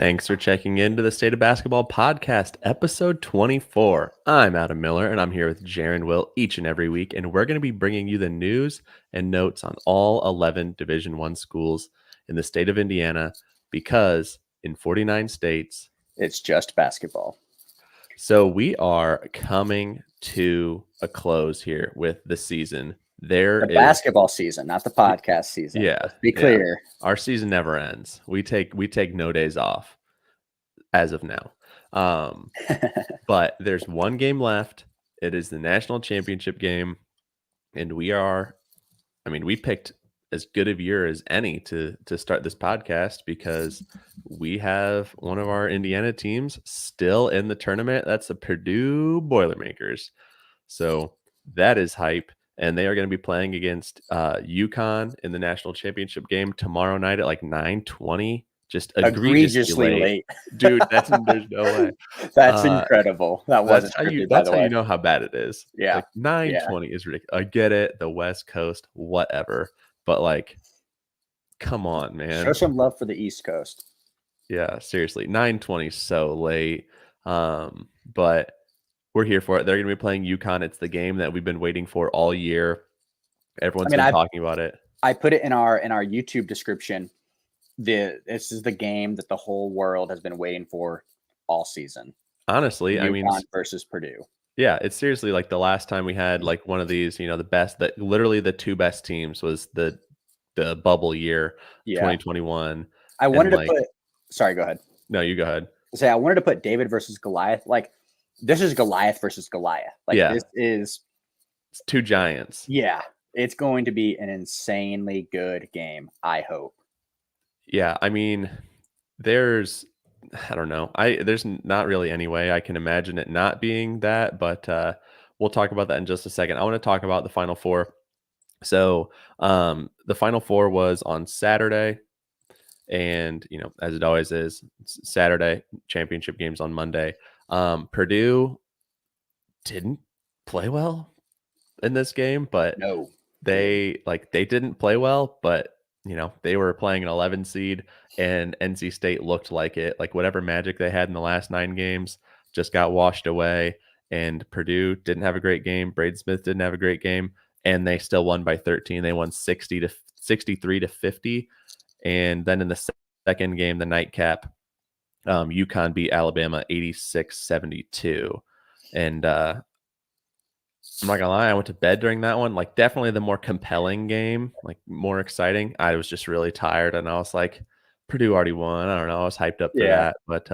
Thanks for checking into the State of Basketball podcast, episode 24. I'm Adam Miller, and I'm here with Jaron Will each and every week, and we're going to be bringing you the news and notes on all 11 Division I schools in the state of Indiana, because in 49 states, it's just basketball. So we are coming to a close here with the season. The basketball season, not the podcast season. Yeah. Let's be clear. Yeah. Our season never ends. We take no days off as of now. But there's one game left. It is the national championship game. And we picked as good of year as any to start this podcast, because we have one of our Indiana teams still in the tournament. That's the Purdue Boilermakers. So that is hype. And they are going to be playing against UConn in the national championship game tomorrow night at like 9:20. Just egregiously late. Dude, there's no way. That's incredible. That wasn't scripted, that's how you know how bad it is. Yeah. Like 9:20 is ridiculous. I get it. The West Coast, whatever. But like, come on, man. Show some love for the East Coast. Yeah, seriously. 9:20 is so late. But we're here for it. They're going to be playing UConn. It's the game that we've been waiting for all year. Everyone's been talking about it. I put it in our YouTube description. This is the game that the whole world has been waiting for all season. Honestly, UConn versus Purdue. Yeah, it's seriously like the last time we had like one of these, the best, that literally the two best teams was the bubble year, 2021. I wanted to put. Sorry, go ahead. No, you go ahead. I wanted to put David versus Goliath. Like, this is Goliath versus Goliath. Like, this is it's two giants. Yeah, it's going to be an insanely good game, I hope. Yeah, there's not really any way I can imagine it not being that, but we'll talk about that in just a second. I want to talk about the Final Four. So the Final Four was on Saturday, and as it always is, Saturday, championship games on Monday. Purdue didn't play well in this game, but no, they didn't play well, but they were playing an 11 seed, and NC State looked like it. Like, whatever magic they had in the last 9 games just got washed away, and Purdue didn't have a great game. Braden Smith didn't have a great game, and they still won by 13. They won 63-50. And then in the second game, the nightcap, UConn beat Alabama 86-72. And I'm not gonna lie, I went to bed during that one. Like, definitely the more compelling game, like more exciting. I was just really tired, and I was like, Purdue already won. I don't know. I was hyped up for that, but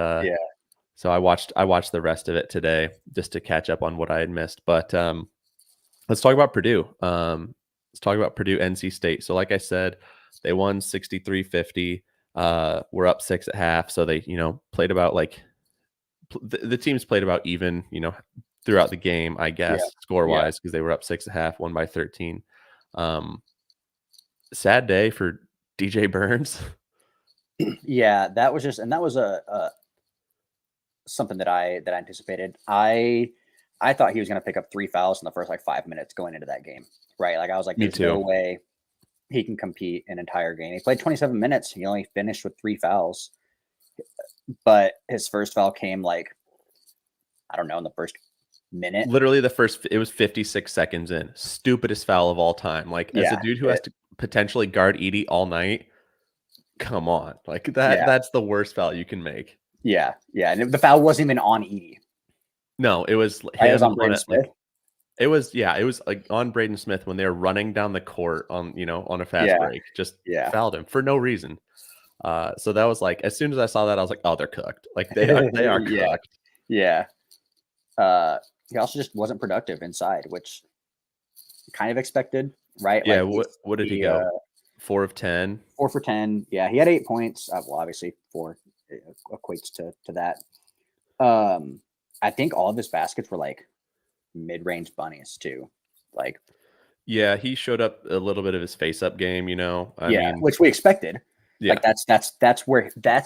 so I watched the rest of it today just to catch up on what I had missed. But let's talk about Purdue. Let's talk about Purdue NC State. So like I said, they won 63-50. We're up 6 at half, so they played about like the teams played about even throughout the game, I guess, score-wise, because they were up 6 at half, won by 13. Sad day for DJ Burns. Yeah, that was a something that I anticipated. I thought he was going to pick up 3 fouls in the first 5 minutes going into that game, right? Like, I was like, there's no way he can compete an entire game. He played 27 minutes. He only finished with 3 fouls, but his first foul came in the first minute. Literally it was 56 seconds in. Stupidest foul of all time. Like, as a dude who has to potentially guard Edie all night, come on. Like, that's the worst foul you can make. Yeah. And the foul wasn't even on Edie. No, it was on Braden Smith. It was like on Braden Smith when they were running down the court on a fast break. Just fouled him for no reason. So that was like, as soon as I saw that, I was like, oh, they're cooked. Like, they are cooked. Yeah. He also just wasn't productive inside, which kind of expected, right? Yeah. What did he go? 4 of 10. 4 for 10. Yeah, he had 8 points. Well, obviously 4 equates to that. I think all of his baskets were like mid-range bunnies too. Like, yeah, he showed up a little bit of his face-up game, I mean, which we expected. Yeah, like that's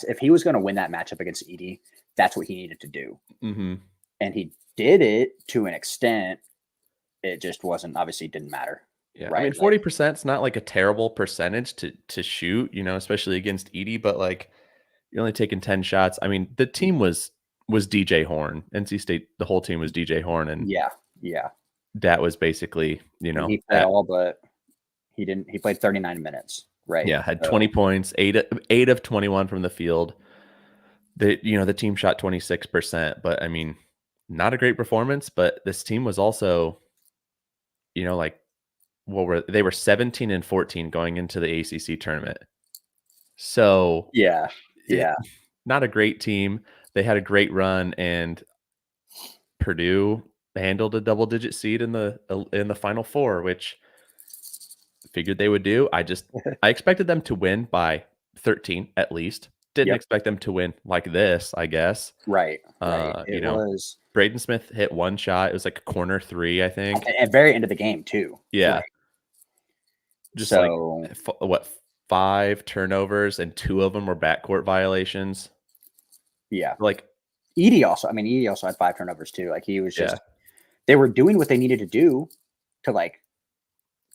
if he was going to win that matchup against Edie, that's what he needed to do. Mm-hmm. And he did it to an extent. It just didn't matter. Yeah, right? I mean, 40% is not like a terrible percentage to shoot, especially against Edie, but like, You're only taking 10 shots. I mean, the team was DJ Horn. NC State, the whole team was DJ Horn, and Yeah. that was basically, And he played all, but he didn't. He played 39 minutes, right? had So, 20 points, 8 of 21 from the field. The team shot 26%, but I mean, not a great performance, but this team was also, like, they were 17 and 14 going into the ACC tournament. So yeah. not a great team. They had a great run, and Purdue handled a double-digit seed in the Final Four, which figured they would do. I expected them to win by 13 at least. Didn't Yep. expect them to win like this, I guess. Right. It was Braden Smith hit one shot. It was like a corner three, I think. at very end of the game too. Yeah. Like, Just so, like 5 turnovers, and 2 of them were backcourt violations. yeah. Like Edie also had 5 turnovers too. Like, he was just, they were doing what they needed to do to like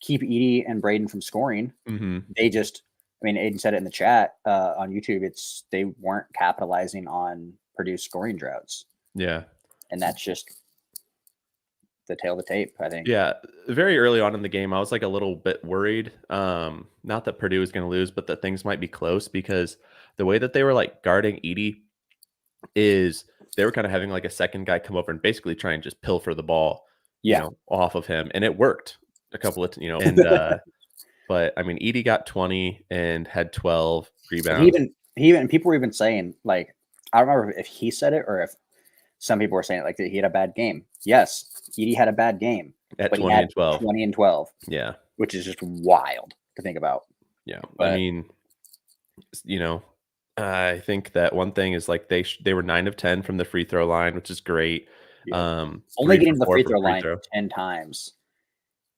keep Edie and Braden from scoring. Mm-hmm. They just, I mean, Aiden said it in the chat on YouTube. They weren't capitalizing on Purdue's scoring droughts. Yeah. And that's just the tail of the tape, I think. Yeah. Very early on in the game, I was like a little bit worried. Not that Purdue was going to lose, but that things might be close, because the way that they were like guarding Edie is they were kind of having like a second guy come over and basically try and just pilfer the ball, off of him. And it worked a couple of, and, but I mean, Edie got 20 and had 12 rebounds. He even people were even saying, like, I don't remember if he said it or if some people were saying it, like, that he had a bad game. Yes, Edie had a bad game At but 20 he had and 12. 20 and 12. Yeah. Which is just wild to think about. Yeah. But, I mean, I think that one thing is like they were 9 of 10 from the free throw line, which is great. Yeah. Only getting to the free throw line 10 times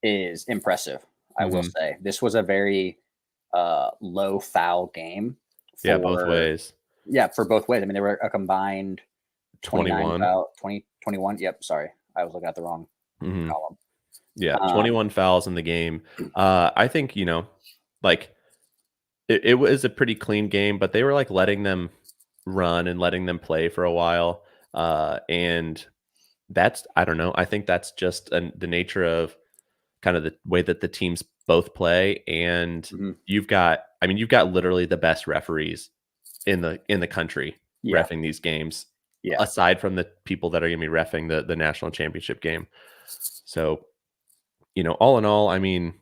is impressive, I will say. This was a very low foul game. Both ways. Yeah, for both ways. I mean, they were a combined 21 foul, 21. Yep, sorry. I was looking at the wrong column. Yeah, 21 fouls in the game. I think, like it was a pretty clean game, but they were like letting them run and letting them play for a while. And that's, I don't know. I think that's just the nature of kind of the way that the teams both play. And you've got literally the best referees in the country reffing these games. Yeah. Aside from the people that are going to be reffing the national championship game. So, all in all, I mean,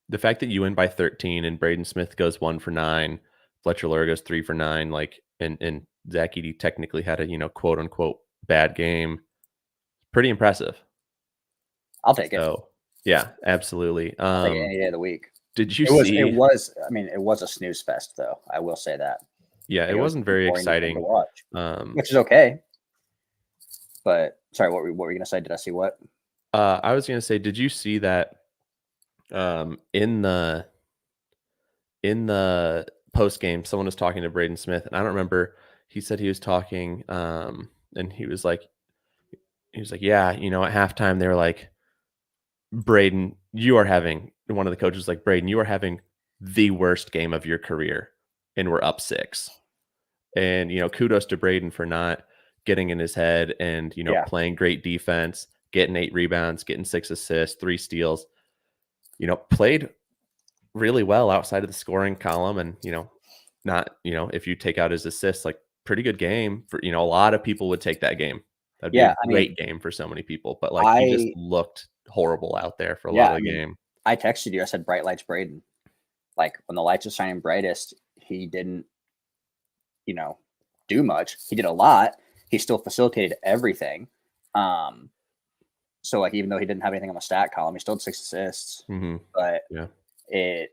the fact that you win by 13 and Braden Smith goes 1 for 9, Fletcher Lura goes 3 for 9, like, and Zach Edey technically had a, quote unquote bad game. Pretty impressive. I'll take it. Yeah, absolutely. I'll take it any day of the week. Did you see? It was a snooze fest, though. I will say that. Yeah, it wasn't very exciting to watch, which is okay. But sorry, what were you gonna say? Did I see what? I was gonna say, did you see that in the post game, someone was talking to Braden Smith, and I don't remember. He said he was talking, and he was like, yeah, at halftime they were like, Braden, you are having, one of the coaches was like, Braden, you are having the worst game of your career, and we're up 6. And kudos to Braden for not getting in his head and playing great defense, getting 8 rebounds, getting 6 assists, 3 steals. Played really well outside of the scoring column, and not if you take out his assists, like, pretty good game for a lot of people would take that game. That'd be a great game for so many people, but like he just looked horrible out there for a lot of the game. I texted you. I said bright lights, Braden. Like, when the lights are shining brightest, he didn't do much. He did a lot. He still facilitated everything. So, like, even though he didn't have anything on the stat column, he still had 6 assists. But it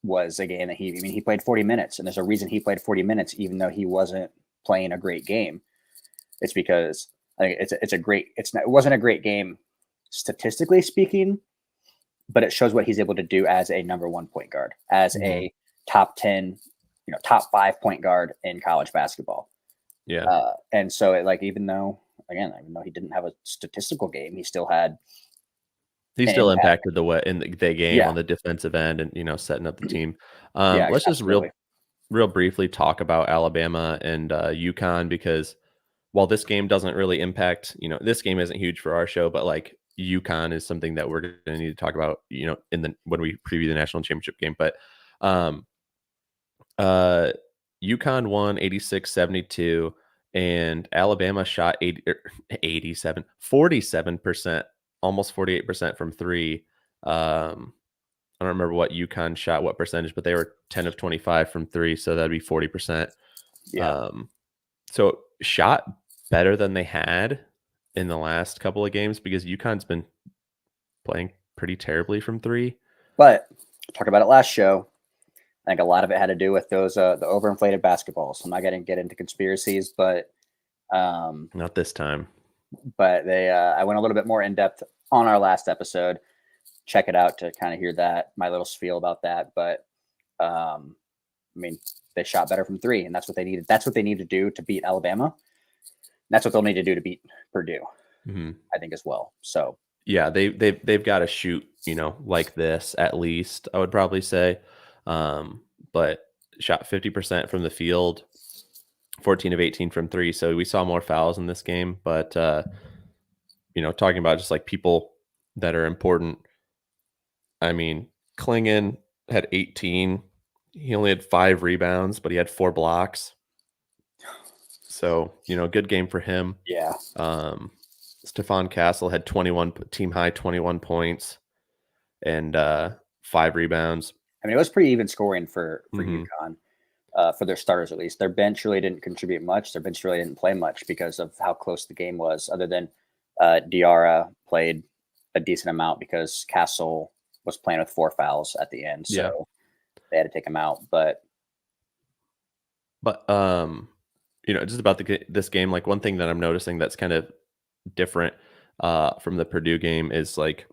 was a game that he played 40 minutes, and there's a reason he played 40 minutes, even though he wasn't playing a great game. It's because I think it wasn't a great game statistically speaking, but it shows what he's able to do as a number 1 point guard, as a top 10, top 5 point guard in college basketball. Yeah. And so even though he didn't have a statistical game, he still had. He still impacted the way in the game on the defensive end, and setting up the team. Let's just real briefly talk about Alabama and UConn, because while this game doesn't really impact, this game isn't huge for our show, but like UConn is something that we're going to need to talk about, when we preview the national championship game. But um, uh, UConn won 86-72, and Alabama shot 47%, almost 48% from three. I don't remember what UConn shot, what percentage, but they were 10 of 25 from three, so that'd be 40%. Yeah. So shot better than they had in the last couple of games, because UConn's been playing pretty terribly from three. But talked about it last show. I think a lot of it had to do with those the overinflated basketballs. I'm not going to get into conspiracies, but Not this time. but they I went a little bit more in depth on our last episode. Check it out to kind of hear my little spiel about that. But I mean, they shot better from three, and that's what they needed. That's what they need to do to beat Alabama. And that's what they'll need to do to beat Purdue, I think, as well. So yeah, they've got to shoot, like this at least, I would probably say. But shot 50% from the field, 14 of 18 from three. So we saw more fouls in this game. But talking about just like people that are important. I mean, Klingon had 18. He only had 5 rebounds, but he had 4 blocks. So, good game for him. yeah. Stephon Castle had 21, team high 21 points and 5 rebounds. I mean, it was pretty even scoring for UConn, for their starters at least. Their bench really didn't contribute much. Their bench really didn't play much because of how close the game was, other than Diarra played a decent amount because Castle was playing with 4 fouls at the end. So they had to take him out. But just about this game, like one thing that I'm noticing that's kind of different from the Purdue game is like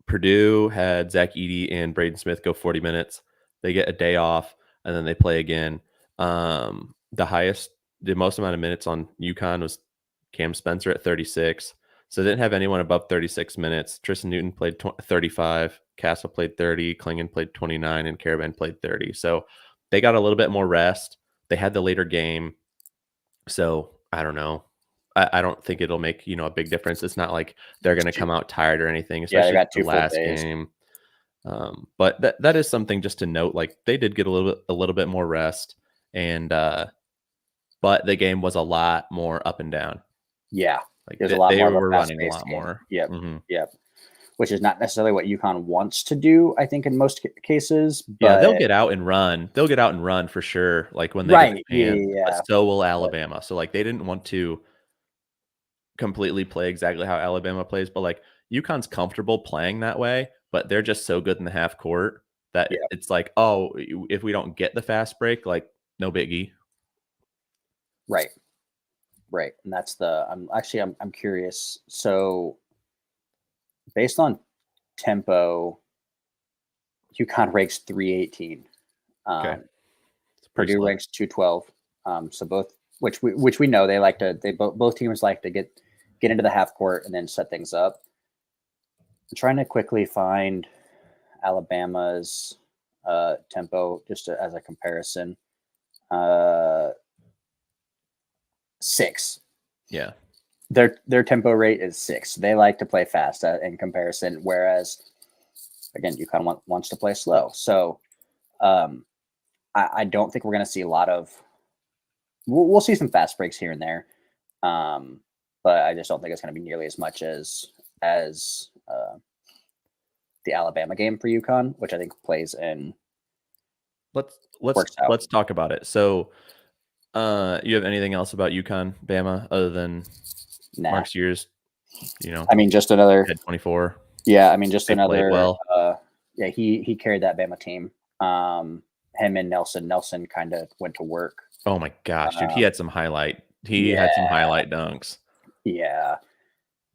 Purdue had Zach Edey and Braden Smith go 40 minutes. They get a day off and then they play again. The most amount of minutes on UConn was Cam Spencer at 36. So they didn't have anyone above 36 minutes. Tristan Newton played 35. Castle played 30. Klingon played 29. And Caravan played 30. So they got a little bit more rest. They had the later game. So I don't know. I don't think it'll make, a big difference. It's not like they're going to come out tired or anything, especially they got 2 the last full days. game. But that is something just to note. Like they did get a little bit more rest, and but the game was a lot more up and down. Yeah, like there's a lot they more. were running a lot game. more. Yep, yep. Which is not necessarily what UConn wants to do, I think, in most cases. But yeah, they'll get out and run. They'll get out and run for sure. Like when they get the pan, but so will Alabama. So like they didn't want to completely play exactly how Alabama plays, but like UConn's comfortable playing that way, but they're just so good in the half court that it's like, oh, if we don't get the fast break, like no biggie. Right. And that's I'm curious. So based on tempo, UConn ranks 318. Okay. Purdue ranks 212. So both, which we know both teams like to get into the half court and then set things up. I'm trying to quickly find Alabama's tempo just as a comparison. 6. Yeah. Their tempo rate is 6. They like to play fast in comparison, whereas again, UConn wants to play slow. So I don't think we're going to see a lot of. We'll see some fast breaks here and there, but I just don't think it's going to be nearly as much as the Alabama game for UConn, which I think plays in. Let's talk about it. So, you have anything else about UConn, Bama, other than Mark Sears? I mean, just another head 24. Yeah, I mean, just another. Well. He carried that Bama team. Him and Nelson kind of went to work. Oh my gosh, dude, he had some highlight. He had some highlight dunks. Yeah.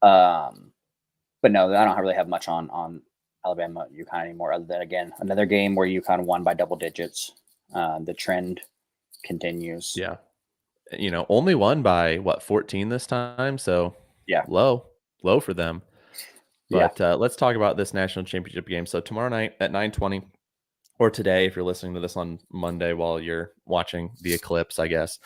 But no, I don't really have much on Alabama UConn anymore, other than again another game where UConn won by double digits. The trend continues. Yeah. Only won by 14 this time, so low for them. But let's talk about this national championship game. So tomorrow night at 9:20, or today, if you're listening to this on Monday while you're watching the eclipse, I guess.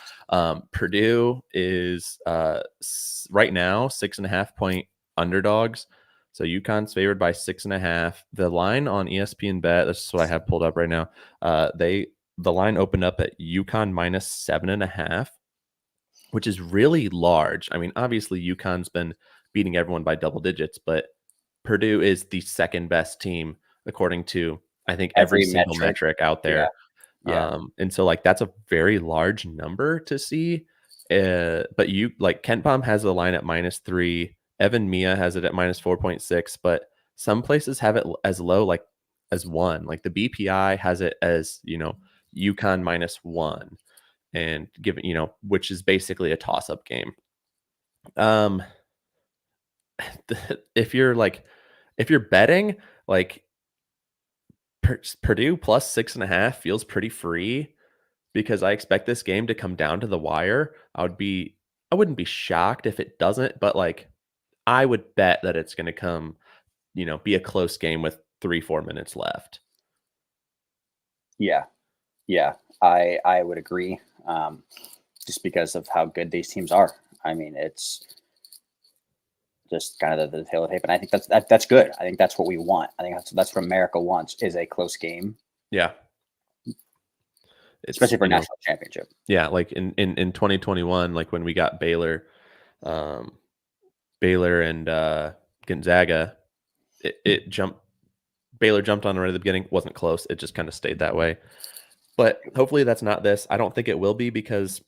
Purdue is right now 6.5-point underdogs. So UConn's favored by 6.5. The line on ESPN Bet, that's what I have pulled up right now. The line opened up at UConn minus 7.5, which is really large. I mean, obviously UConn's been beating everyone by double digits, but Purdue is the second best team according to, I think, every single metric out there. Yeah. And so like that's a very large number to see. But you like Kent Palm has the line at -3. Evan Mia has it at -4.6, but some places have it as low like as 1. Like the BPI has it as, UConn -1, and given, which is basically a toss-up game. If you're betting, like Purdue plus 6.5 feels pretty free, because I expect this game to come down to the wire. I wouldn't be shocked if it doesn't, but like I would bet that it's going to come, be a close game with 3-4 minutes left. Yeah. I would agree. Just because of how good these teams are. I mean, it's just kind of the tail of the tape, and I think that's good. I think that's what we want. I think that's what America wants, is a close game. Yeah. Especially for national championship. Yeah, like in 2021, like when we got Baylor and Gonzaga, it jumped. Baylor jumped on right at the beginning. Wasn't close. It just kind of stayed that way. But hopefully that's not this. I don't think it will be, because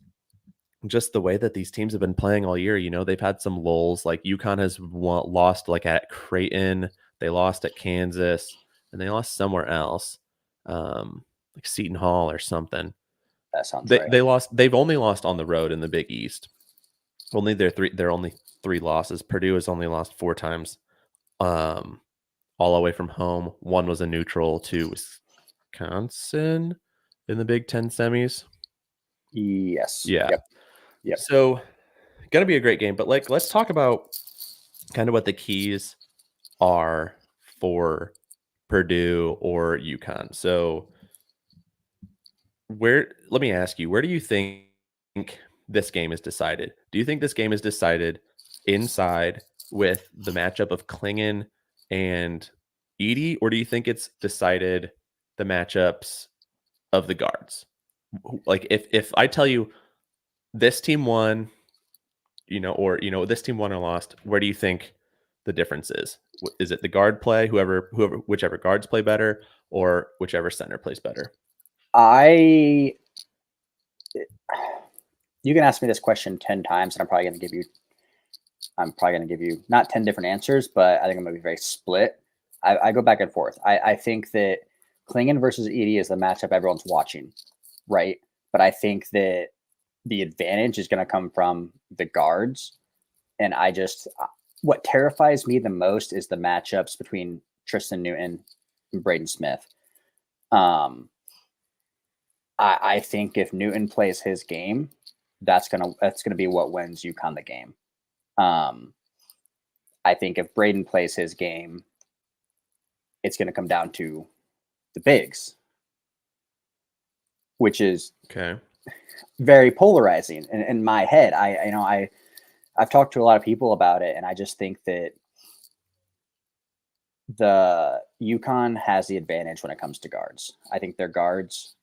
just the way that these teams have been playing all year, they've had some lulls. Like UConn has lost like at Creighton, they lost at Kansas, and they lost somewhere else, like Seton Hall or something. That sounds right. They've only lost on the road in the Big East. They're only 3 losses. Purdue has only lost 4 times, all away from home. 1 was a neutral to Wisconsin in the Big Ten semis. Yes. Yeah. Yep. So gonna be a great game. But like, let's talk about kind of what the keys are for Purdue or UConn. So let me ask you, where do you think this game is decided? Do you think this game is decided inside with the matchup of Klingon and Edey, or do you think it's decided the matchups of the guards? Like if I tell you this team won, or this team won or lost, where do you think the difference is? Is it the guard play, whichever guards play better, or whichever center plays better? You can ask me this question 10 times, and I'm probably going to give you not 10 different answers, but I think I'm going to be very split. I go back and forth. I think that Klingon versus Edey is the matchup everyone's watching, right? But I think that the advantage is going to come from the guards. And what terrifies me the most is the matchups between Tristan Newton and Braden Smith. I think if Newton plays his game, that's gonna be what wins UConn the game. I think if Braden plays his game, it's going to come down to the bigs, which is very polarizing in my head. I've talked to a lot of people about it, and I just think that the UConn has the advantage when it comes to guards. I think their guards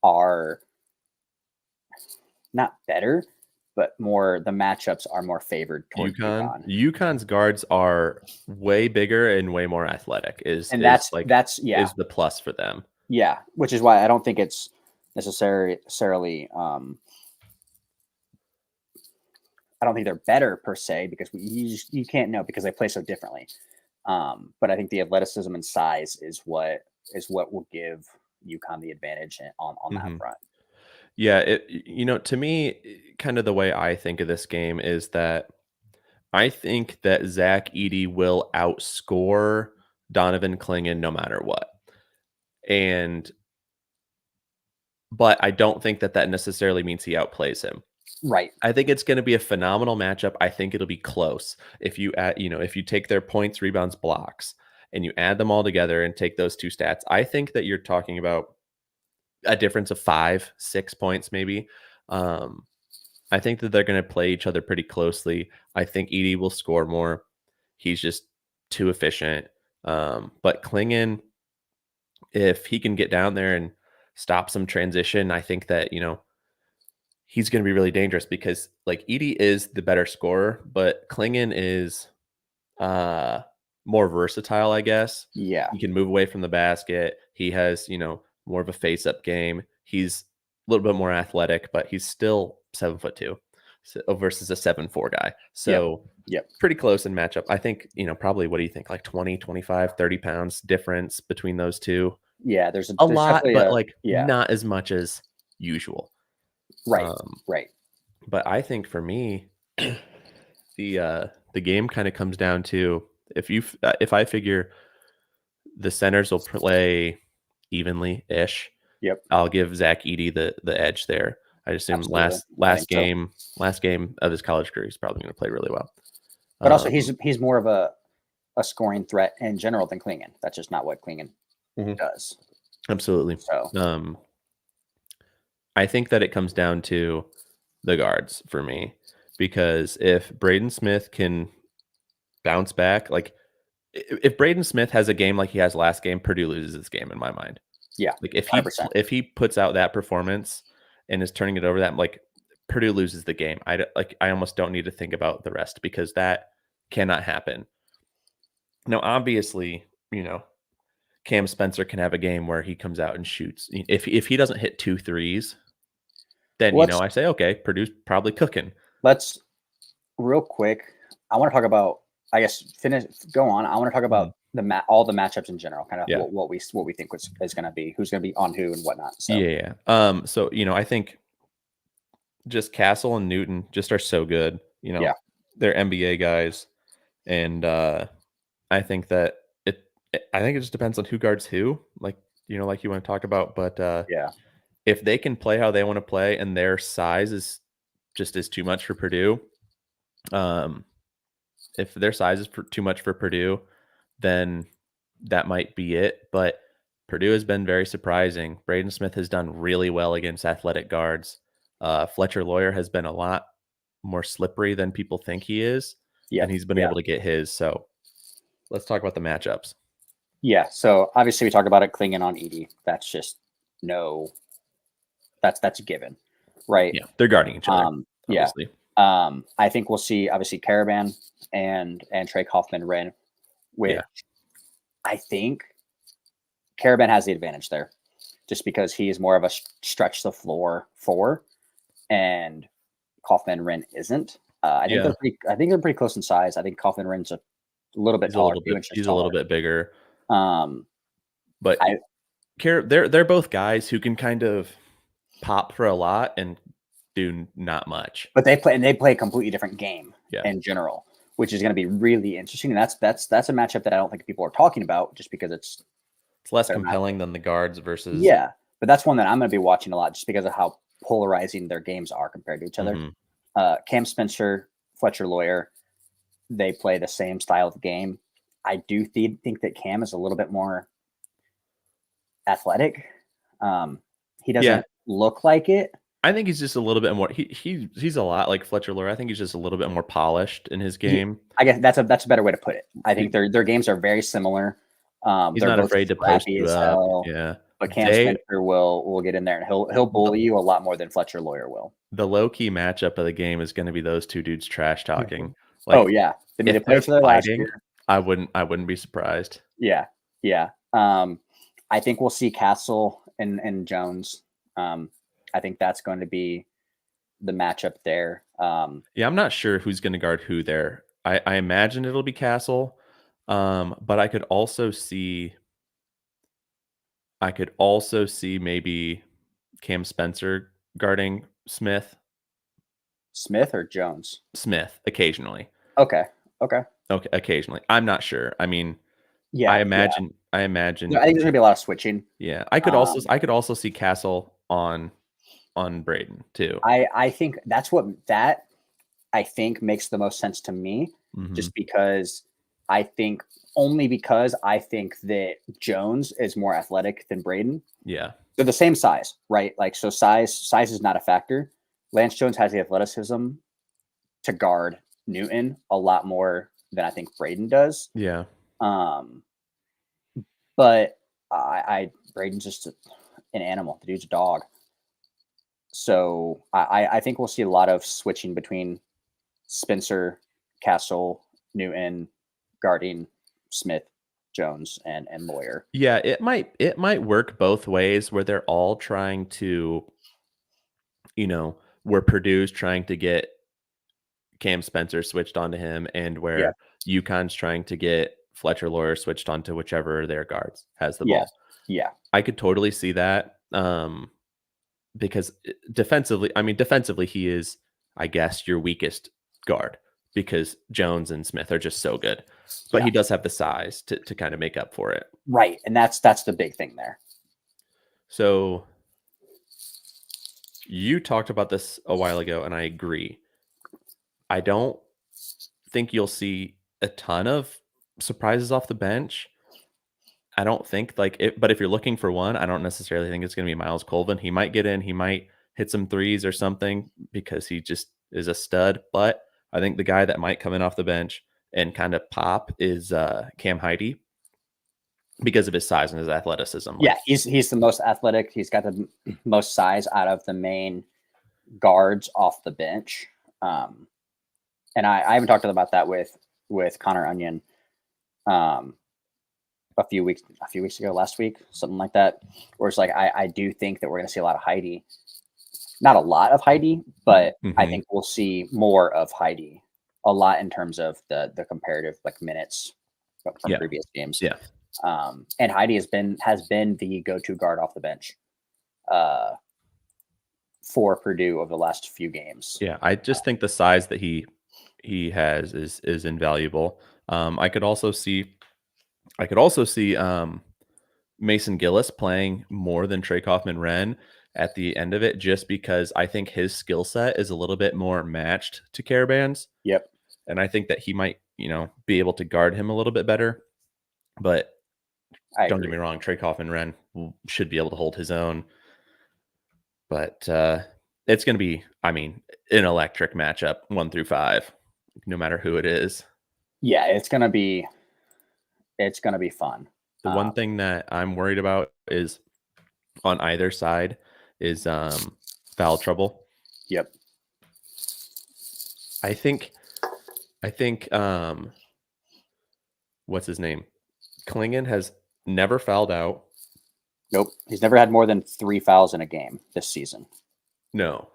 are not better, but the matchups are more favored toward UConn. UConn's guards are way bigger and way more athletic. That's the plus for them. Yeah, which is why I don't think it's necessarily. I don't think they're better per se, because you can't know, because they play so differently. But I think the athleticism and size is what will give UConn the advantage on that front. Yeah, to me, kind of the way I think of this game is that I think that Zach Edey will outscore Donovan Klingon no matter what. But I don't think that necessarily means he outplays him. Right. I think it's going to be a phenomenal matchup. I think it'll be close if you take their points, rebounds, blocks. and you add them all together and take those two stats, I think that you're talking about a difference of 5-6 points maybe. I think that they're going to play each other pretty closely. I think Edie will score more. He's just too efficient. But Klingon, if he can get down there and stop some transition, I think that, he's going to be really dangerous because like Edie is the better scorer, but Klingon is more versatile, I guess. Yeah. He can move away from the basket. He has, more of a face-up game. He's a little bit more athletic, but he's still 7'2" versus a 7'4" guy. So Yep. pretty close in matchup. I think, probably, what do you think? Like 20, 25, 30 pounds difference between those two. Yeah. There's A lot, but yeah. not as much as usual. Right. Right. But I think for me, the game kind of comes down to if I figure the centers will play evenly-ish. Yep. I'll give Zach Edey the edge there. I assume Absolutely. last game of his college career, he's probably going to play really well. But also, he's more of a scoring threat in general than Klingon. That's just not what Klingon does. Absolutely. So, I think that it comes down to the guards for me, because if Braden Smith can bounce back, like if Braden Smith has a game like he has last game, Purdue loses this game in my mind. Yeah, like 100%. if he puts out that performance and is turning it over, that like Purdue loses the game. I almost don't need to think about the rest because that cannot happen. Now, obviously, Cam Spencer can have a game where he comes out and shoots. If he doesn't hit 2 threes, then I say, okay, Purdue's probably cooking. Let's real quick. I want to talk about. I guess go on. I want to talk about all the matchups in general, kind of what we think is going to be, who's going to be on who and whatnot. So. Yeah. So I think just Castle and Newton just are so good. They're NBA guys, and I think that I think it just depends on who guards who. Like you want to talk about, but if they can play how they want to play and their size is too much for Purdue, if their size is too much for Purdue, then that might be it. But Purdue has been very surprising. Braden Smith has done really well against athletic guards. Fletcher Lawyer has been a lot more slippery than people think he is, and he's been able to get his. So let's talk about the matchups. Yeah. So obviously we talk about it Klingon on Edie. That's just that's a given, right? Yeah, they're guarding each other. Obviously. I think we'll see obviously Caravan and Trey Kaufman-Renn, which I think Caravan has the advantage there, just because he is more of a stretch the floor four, and Kaufman-Renn isn't. I think they're pretty close in size. I think Kaufman-Renn's a little bit taller. He's a little bit bigger. But they're both guys who can kind of pop for a lot and do not much. But they play a completely different game in general, which is going to be really interesting. And that's a matchup that I don't think people are talking about, just because it's less compelling than the guards versus. Yeah, but that's one that I'm going to be watching a lot, just because of how polarizing their games are compared to each other. Cam Spencer, Fletcher Lawyer, they play the same style of game. I do think that Cam is a little bit more athletic. He doesn't look like it. I think he's just a little bit more. He's a lot like Fletcher Lawyer. I think he's just a little bit more polished in his game. I guess that's a better way to put it. I think their games are very similar. He's not afraid to post you up. But Cam Spencer will get in there and he'll bully you a lot more than Fletcher Lawyer will. The low key matchup of the game is going to be those two dudes trash talking. Like, I mean, they played each other last year. I wouldn't be surprised. Yeah. I think we'll see Castle and Jones. I think that's going to be the matchup there. I'm not sure who's going to guard who there. I imagine it'll be Castle, but I could also see maybe Cam Spencer guarding Smith. Smith or Jones? Smith occasionally. Okay. Occasionally. I'm not sure. I mean, I imagine. I think there's gonna be a lot of switching. Yeah, I could also see Castle on Braden too. I think that's what I think makes the most sense to me, just because I think only because I think that Jones is more athletic than Braden. Yeah. They're the same size, right? Like, so size is not a factor. Lance Jones has the athleticism to guard Newton a lot more than I think Braden does. Yeah. Um, but Braden's just an animal. The dude's a dog. So I think we'll see a lot of switching between Spencer, Castle, Newton, guarding Smith, Jones, and Lawyer. Yeah, it might work both ways where they're all trying to, where Purdue's trying to get Cam Spencer switched onto him, and Yeah, where UConn's trying to get Fletcher Lawyer switched onto whichever their guards has the yeah, ball. yeah, I could totally see that, because defensively he is, I guess, your weakest guard because Jones and Smith are just so good, but yeah. he does have the size to kind of make up for it. Right, and that's the big thing there. So you talked about this a while ago, and I agree. I don't think you'll see a ton of surprises off the bench. I don't think like it, but if you're looking for one, I don't necessarily think it's going to be Miles Colvin. He might get in, he might hit some threes or something because he just is a stud. But I think the guy that might come in off the bench and kind of pop is Cam Heide because of his size and his athleticism. Yeah, Like, he's the most athletic. He's got the most size out of the main guards off the bench. And I haven't talked about that with Connor Onion a few weeks ago, last week, something like that. Where it's like I do think that we're going to see a lot of Heide, not a lot of Heide, but I mhm. think we'll see more of Heide, a lot in terms of the comparative like minutes from Yeah, previous games. yeah, And Heide has been the go-to guard off the bench for Purdue over the last few games. yeah. I just think the size that he has is invaluable. I could also see Mason Gillis playing more than Trey Kaufman-Renn at the end of it, just because I think his skill set is a little bit more matched to Caravan's, Yep, and I think that he might, be able to guard him a little bit better. But I don't get agree. me wrong, Trey Kaufman-Renn should be able to hold his own. But it's going to be, an electric matchup 1 through 5, no matter who it is. Yeah, it's gonna be fun. The one thing that I'm worried about is on either side is foul trouble. Yep. I think what's his name? Klingon has never fouled out. Nope. He's never had more than 3 fouls in a game this season. No,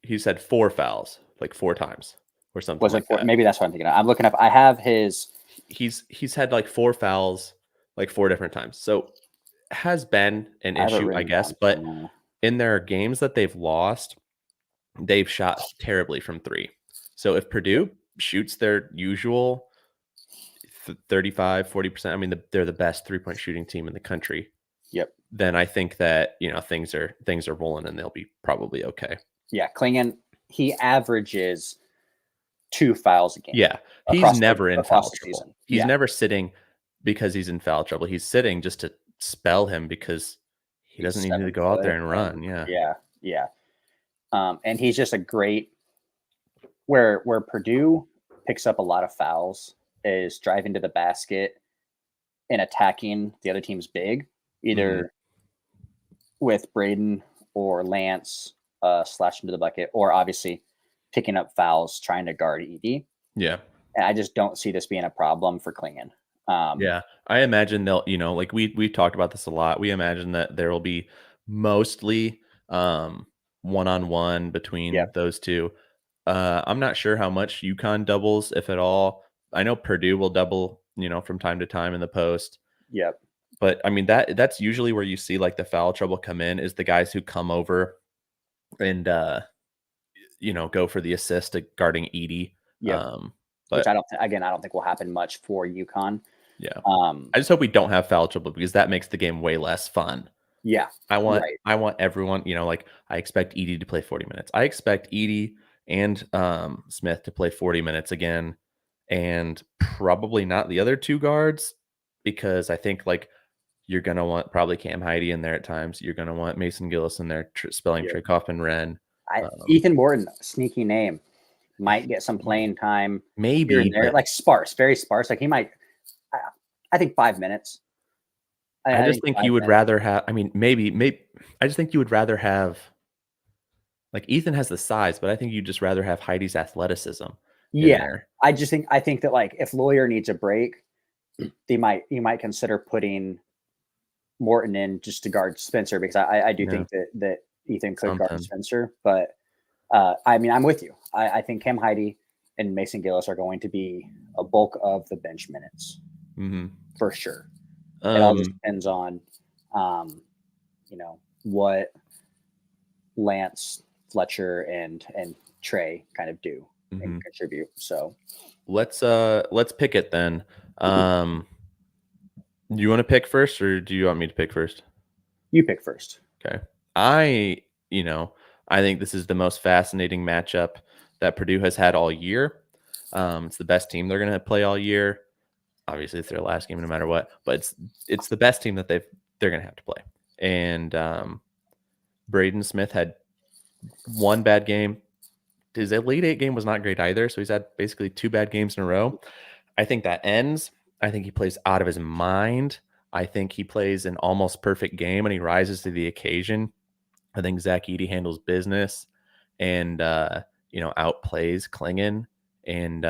he's had 4 fouls, like 4 times or something Was it like that. maybe that's what I'm thinking of. I'm looking up. I have his. He's had like 4 fouls like 4 different times. So has been an I have it issue, I written guess, down but somewhere. in their games that they've lost, they've shot terribly from 3. So if Purdue shoots their usual 35, 40%, they're the best 3-point shooting team in the country. Yep. Then I think that, things are rolling and they'll be probably okay. Yeah, Klingon. He averages 2 fouls a game. Yeah, he's never in across foul the trouble. season. He's Yeah, never sitting because he's in foul trouble. He's sitting just to spell him because he he's doesn't need to 7 go out foot, there and run. Yeah. yeah, yeah. And he's just a great. Where Purdue picks up a lot of fouls is driving to the basket and attacking the other team's big, Mhm. either with Braden or Lance slashing to the bucket, or obviously picking up fouls trying to guard ED. Yeah. And I just don't see this being a problem for Klingon. Yeah. I imagine they'll, like we talked about this a lot. We imagine that there will be mostly one-on-one between Yep, those two. I'm not sure how much UConn doubles, if at all. I know Purdue will double, from time to time in the post. yep, But that's usually where you see like the foul trouble come in, is the guys who come over and go for the assist to guarding Edie. yep. Which But I don't think will happen much for UConn. yeah. Um, I just hope we don't have foul trouble because that makes the game way less fun. yeah, I want right. I want everyone, like I expect Edie to play 40 minutes. I expect Edie and Smith to play 40 minutes again. and probably not the other two guards, because I think like you're going to want probably Cam Heidi in there at times. You're going to want Mason Gillis in there, spelling Yeah. Trey Kaufman-Renn. Ethan Morton, sneaky name, might get some playing time here and Maybe, there, but like sparse, very sparse. Like he might, I think 5 minutes. I just think you would rather have, I mean, maybe, I just think you would rather have, like Ethan has the size, but I think you'd just rather have Heidi's athleticism in Yeah, there. I think that like if Lawyer needs a break, you might consider putting Morton in just to guard Spencer, because I do think that Ethan could guard Spencer. But I mean, I'm with you. I think Cam Heidi and Mason Gillis are going to be a bulk of the bench minutes for sure. It all just depends on, what Lance, Fletcher, and Trey kind of do and contribute. So let's pick it then. Do you want to pick first, or do you want me to pick first? You pick first. Okay. I think this is the most fascinating matchup that Purdue has had all year. It's the best team they're going to play all year. Obviously, it's their last game no matter what, but it's the best team that they're going to have to play. And Braden Smith had one bad game. His Elite Eight game was not great either, so he's had basically 2 bad games in a row. I think that ends. I think he plays out of his mind. I think he plays an almost perfect game and he rises to the occasion. I think Zach Edey handles business and outplays Klingon. And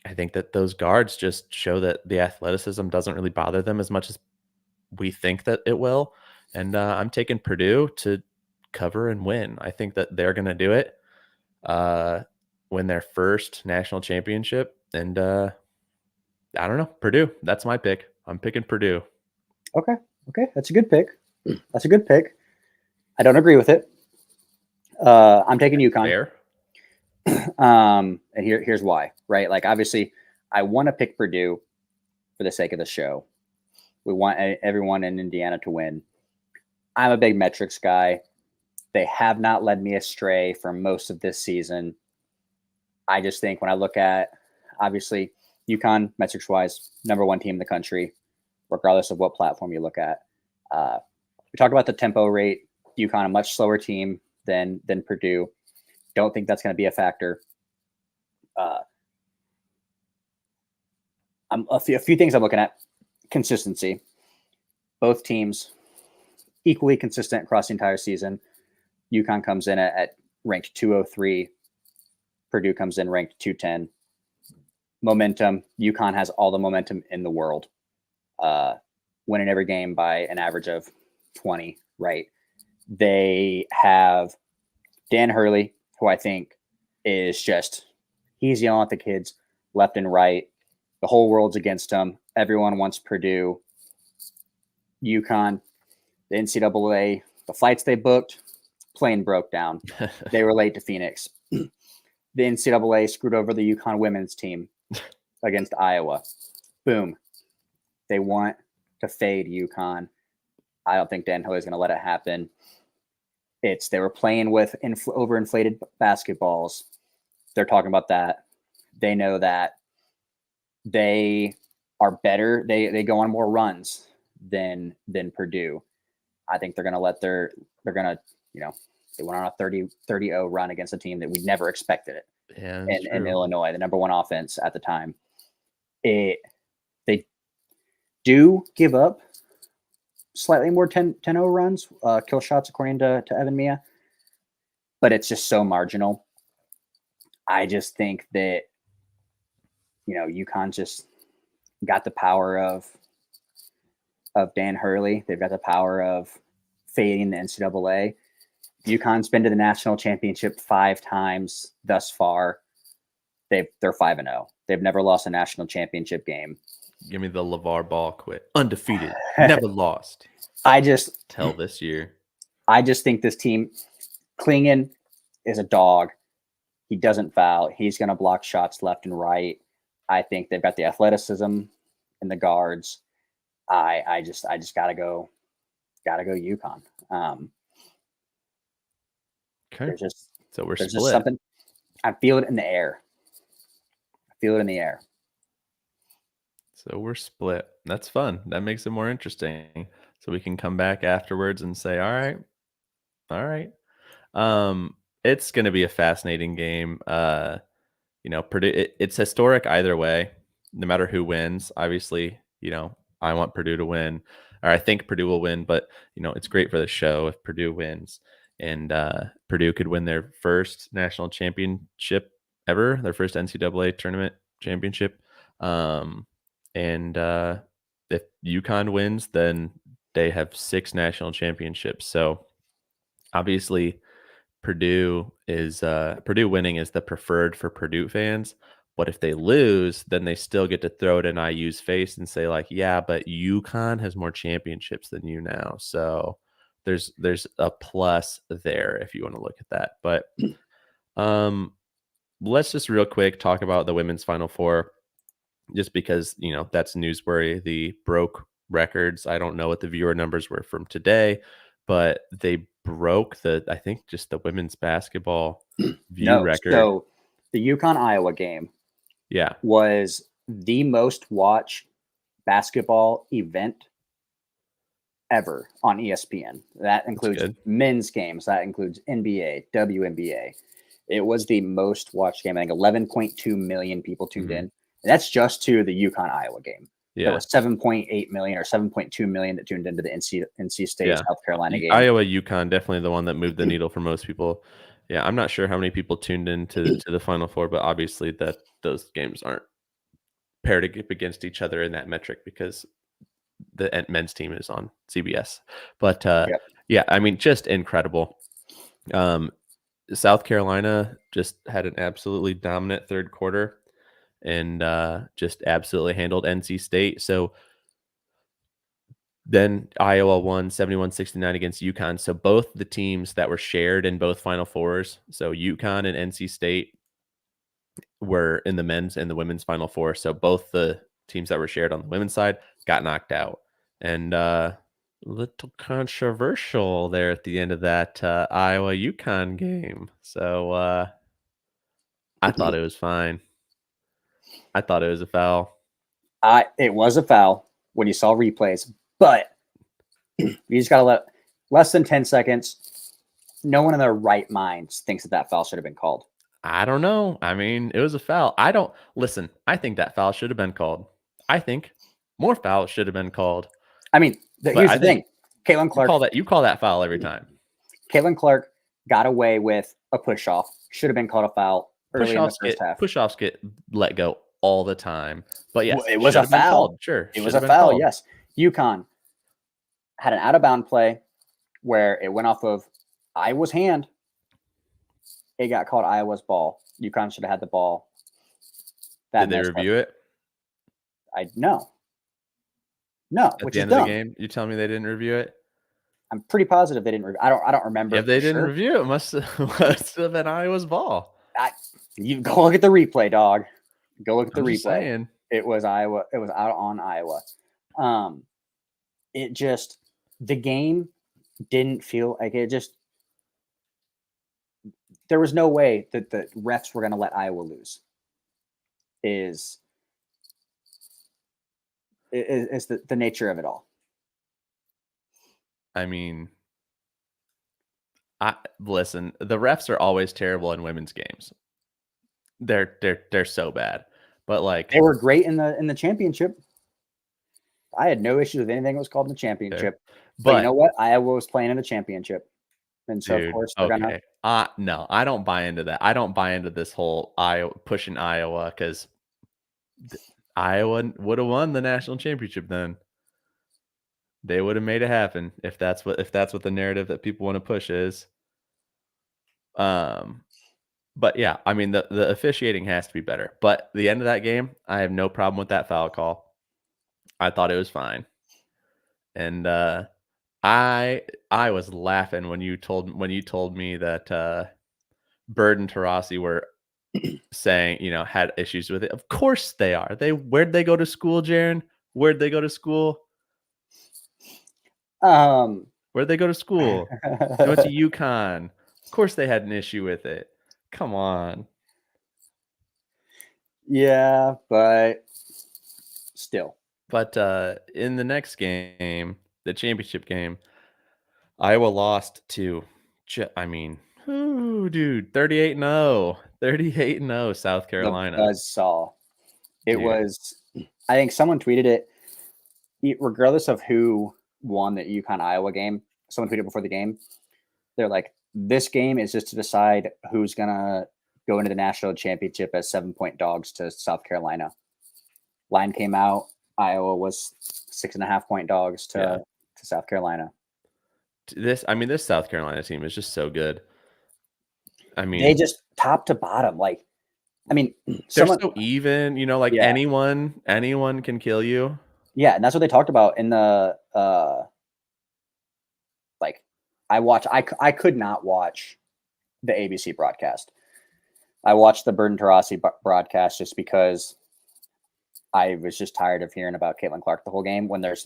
I think that those guards just show that the athleticism doesn't really bother them as much as we think that it will. And I'm taking Purdue to cover and win. I think that they're going to do it, win their first national championship. And I don't know, Purdue. That's my pick. I'm picking Purdue. Okay. That's a good pick. I don't agree with it. I'm taking UConn. Fair. And here's why, right? Like, obviously, I want to pick Purdue for the sake of the show. We want everyone in Indiana to win. I'm a big metrics guy. They have not led me astray for most of this season. I just think when I look at, obviously, UConn, metrics-wise, #1 team in the country, regardless of what platform you look at. We talked about the tempo rate. UConn, a much slower team than Purdue. Don't think that's going to be a factor. A few things I'm looking at. Consistency. Both teams equally consistent across the entire season. UConn comes in at ranked 203. Purdue comes in ranked 210. Momentum. UConn has all the momentum in the world. Winning every game by an average of 20, right? They have Dan Hurley, who I think is just, he's yelling at the kids left and right. The whole world's against him. Everyone wants Purdue. UConn, the NCAA, the flights they booked, plane broke down. They were late to Phoenix. The NCAA screwed over the UConn women's team against Iowa. Boom. They want to fade UConn. I don't think Dan Hurley is going to let it happen. They were playing with overinflated basketballs. They're talking about that. They know that they are better. They go on more runs than Purdue. I think they're going to they went on a 30-0 run against a team that we never expected it. Yeah, in Illinois, the #1 offense at the time. They do give up slightly more 10-0 runs, kill shots, according to Evan Mia, but it's just so marginal. I just think that, UConn just got the power of Dan Hurley. They've got the power of fading the NCAA. UConn's been to the national championship 5 times thus far. They're 5-0. They've never lost a national championship game. Give me the LeVar Ball quit. Undefeated. Never lost. Till this year. I just think this team, Klingon is a dog. He doesn't foul. He's going to block shots left and right. I think they've got the athleticism and the guards. I just gotta go UConn. Okay. So we're split. Just something. I feel it in the air. Feel it in the air. So we're split. That's fun. That makes it more interesting. So we can come back afterwards and say, all right. It's going to be a fascinating game. Purdue. It's historic either way, no matter who wins. Obviously, I want Purdue to win, or I think Purdue will win. But it's great for the show if Purdue wins, and Purdue could win their first national championship ever, their first NCAA tournament championship. And if UConn wins, then they have 6 national championships. So obviously, Purdue winning is the preferred for Purdue fans. But if they lose, then they still get to throw it in IU's face and say, like, yeah, but UConn has more championships than you now. So there's a plus there if you want to look at that. But let's just real quick talk about the women's Final Four, just because that's newsworthy. The broke records. I don't know what the viewer numbers were from today, but they broke I think just the women's basketball view record. So the UConn Iowa game was the most watched basketball event ever on ESPN. That includes men's games. That includes NBA, WNBA. It was the most watched game. I think 11.2 million people tuned in. And that's just to the UConn Iowa game. Yeah. There was 7.8 million or 7.2 million that tuned into the NC State South Carolina game. Iowa UConn, definitely the one that moved the needle for most people. Yeah, I'm not sure how many people tuned into to the Final Four, but obviously that those games aren't paired against each other in that metric because the men's team is on CBS. But yeah, I mean, just incredible. South Carolina just had an absolutely dominant third quarter and just absolutely handled NC State. So then Iowa won 71-69 against UConn. So both the teams that were shared in both Final Fours, so UConn and NC State, were in the men's and the women's Final Four. So both the teams that were shared on the women's side got knocked out. And a little controversial there at the end of that Iowa UConn game. So I thought it was fine. I thought it was a foul. It was a foul when you saw replays, but you just got to let less than 10 seconds. No one in their right minds thinks that foul should have been called. I don't know. I mean, it was a foul. I think that foul should have been called. I think more fouls should have been called. I mean, here's the thing. Caitlin Clark. You call that foul every time. Caitlin Clark got away with a push-off. Should have been called a foul early in the first half. Push-offs get let go all the time. But yes, it was a foul. Sure. It was a foul, yes. UConn had an out-of-bound play where it went off of Iowa's hand. It got called Iowa's ball. UConn should have had the ball. Did they review it? No. At the end of the game, you tell me they didn't review it? I'm pretty positive they didn't review. I don't remember. If they didn't review it, must have been Iowa's ball. You go look at the replay, dog. Go look at the replay. Saying. It was Iowa. It was out on Iowa. The game didn't feel like it just. There was no way that the refs were going to let Iowa lose. Is the nature of it all. I mean, listen, the refs are always terrible in women's games. They're so bad. But like they were great in the championship. I had no issues with anything that was called in the championship. But you know what? Iowa was playing in the championship. And so of course they're gonna no, I don't buy into that. I don't buy into this whole pushing Iowa because Iowa would have won the national championship then. They would have made it happen if that's what the narrative that people want to push is. But yeah, I mean the officiating has to be better. But the end of that game, I have no problem with that foul call. I thought it was fine. And I was laughing when you told me that Bird and Taurasi were saying, had issues with it. Of course they are. Where'd they go to school, Jaron? Where'd they go to school? Where'd they go to school? They went to UConn. Of course they had an issue with it. Come on. Yeah, but still. But in the next game, the championship game, Iowa lost to, I mean, ooh, dude, 38-0, 38-0, South The Carolina, buzzsaw. It dude. was, I think someone tweeted it, regardless of who won the UConn Iowa game, someone tweeted before the game. They're like, this game is just to decide who's going to go into the national championship as 7-point dogs to South Carolina. Line came out. Iowa was 6.5-point dogs Yeah. to South Carolina. This South Carolina team is just so good. I They mean, just top to bottom. Like, I mean, they're someone, so even, like yeah, anyone can kill you. yeah, and that's what they talked about in the like. I could not watch the ABC broadcast. I watched the Burton Tarasi broadcast just because I was just tired of hearing about Caitlin Clark the whole game. When there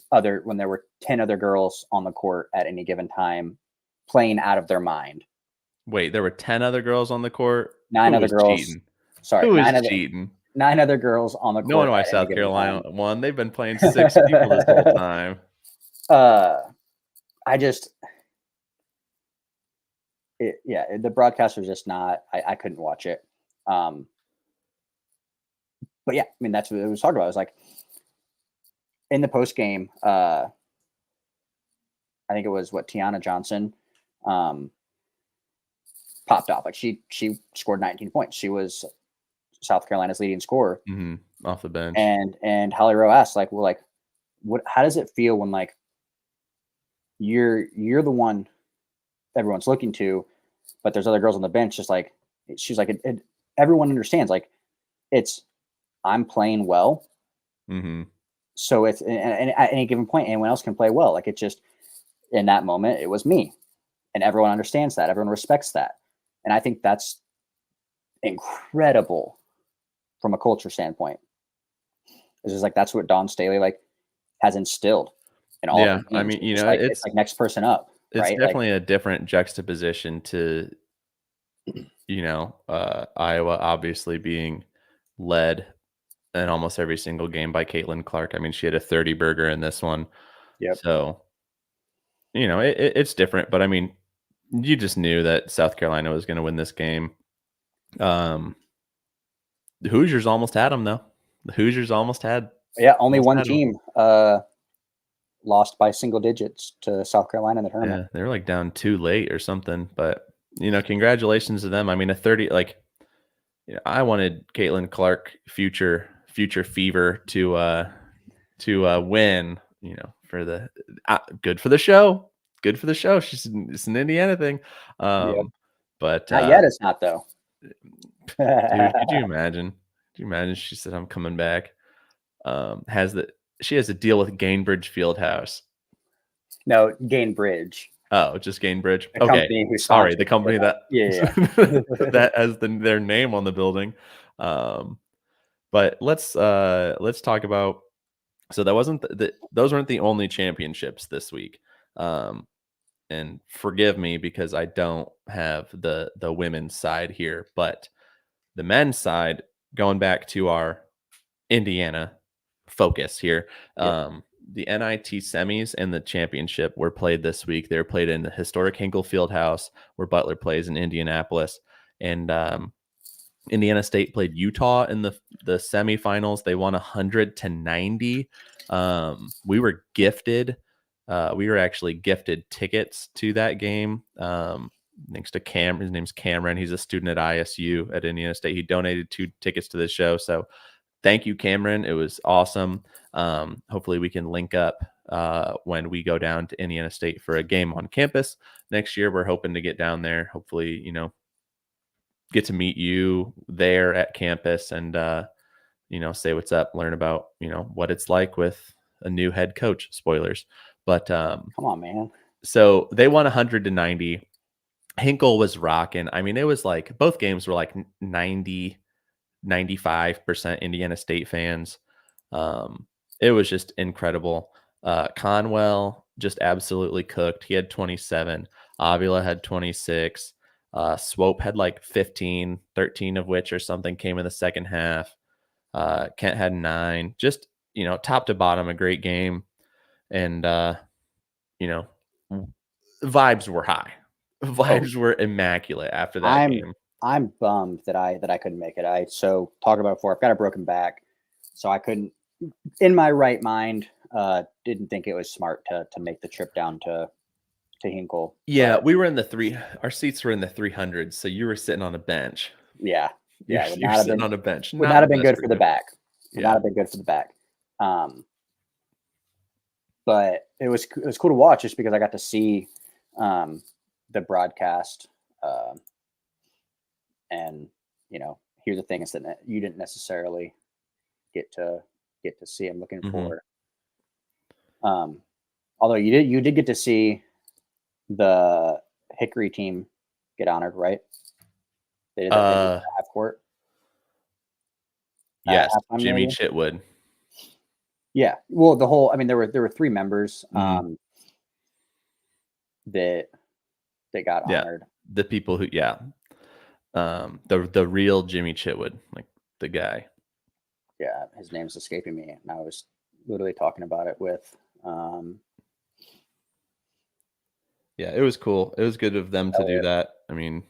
were 10 other girls on the court at any given time, playing out of their mind. Wait, there were 10 other girls on the court? Nine Who other was girls. cheating? Sorry, Who was cheating? nine other girls on the No one court why at any South given Carolina time. won. They've been playing 6 people this whole time. I just, the broadcast was just not. I couldn't watch it. But yeah, I mean that's what it was talked about. It was like in the post game. I think it was Tiana Johnson, popped off. Like she scored 19 points. She was South Carolina's leading scorer. Off the bench. And Holly Rowe asked, like, well, like, what? How does it feel when like you're the one everyone's looking to, but there's other girls on the bench? Just like she's like, everyone understands. Like, it's I'm playing well, so it's and at any given point, anyone else can play well. Like it just in that moment, it was me, and everyone understands that. Everyone respects that, and I think that's incredible from a culture standpoint. It's just like that's what Dawn Staley like has instilled in all of Yeah, her I teams. mean, It's like it's like next person up, it's right? Like definitely a different juxtaposition to, Iowa obviously being led in almost every single game by Caitlin Clark. I mean, she had a 30 burger in this one. yep. So, it's different, but I mean, you just knew that South Carolina was going to win this game. The Hoosiers almost had them though. The Hoosiers almost had Only almost one had 'em. team lost by single digits to South Carolina in the tournament. Yeah, they were like down too late or something, but congratulations to them. I mean, a 30 I wanted Caitlin Clark future fever to win, for the good for the show. Good for the show. It's an Indiana thing. Yep. But Not yet. It's not though. dude, could you imagine? Could you imagine she said I'm coming back? She has a deal with Gainbridge Fieldhouse. No, Gainbridge. Oh, just Gainbridge. The Okay. company who Sorry, the sponsored company that yeah. that has their name on the building. But let's talk about, so that wasn't those weren't the only championships this week. And forgive me because I don't have the women's side here, but the men's side, going back to our Indiana focus here. Yep. The NIT semis and the championship were played this week. They were played in the historic Hinkle Fieldhouse where Butler plays in Indianapolis. And Indiana State played Utah in the semifinals. They won 100-90. We were gifted. We were actually gifted tickets to that game. Thanks to Cam. His name's Cameron. He's a student at ISU at Indiana State. He donated 2 tickets to this show. So thank you, Cameron. It was awesome. Hopefully we can link up when we go down to Indiana State for a game on campus next year. We're hoping to get down there. Hopefully, get to meet you there at campus and, say what's up, learn about, what it's like with a new head coach. Spoilers. But Come on, man. so they won 100-90. Hinkle was rocking. I mean, it was like both games were like 95% Indiana State fans. It was just incredible. Conwell just absolutely cooked. He had 27. Avila had 26. Swope had like 15, 13 of which or something came in the second half. Kent had 9. Just, top to bottom, a great game. And, vibes were high. Vibes were immaculate after that game. I'm bummed that I couldn't make it. So talked about before. I've got a broken back, so I couldn't. In my right mind, didn't think it was smart to make the trip down to Hinkle. Yeah, we were in our seats were in the 300s, so you were sitting on a bench. Yeah, You're sitting on a bench. Would not have been good for the back. Would not have been good for the back. But it was cool to watch just because I got to see the broadcast and hear the things that you didn't necessarily get to see. I'm looking for. Although you did get to see the Hickory team get honored, right? They did that half court. Yes, Jimmy Chitwood. Yeah, well, there were 3 members that got honored. The people who, the real Jimmy Chitwood, like the guy. Yeah, his name's escaping me, and I was literally talking about it with. Yeah, it was cool. It was good of them to do that. I mean,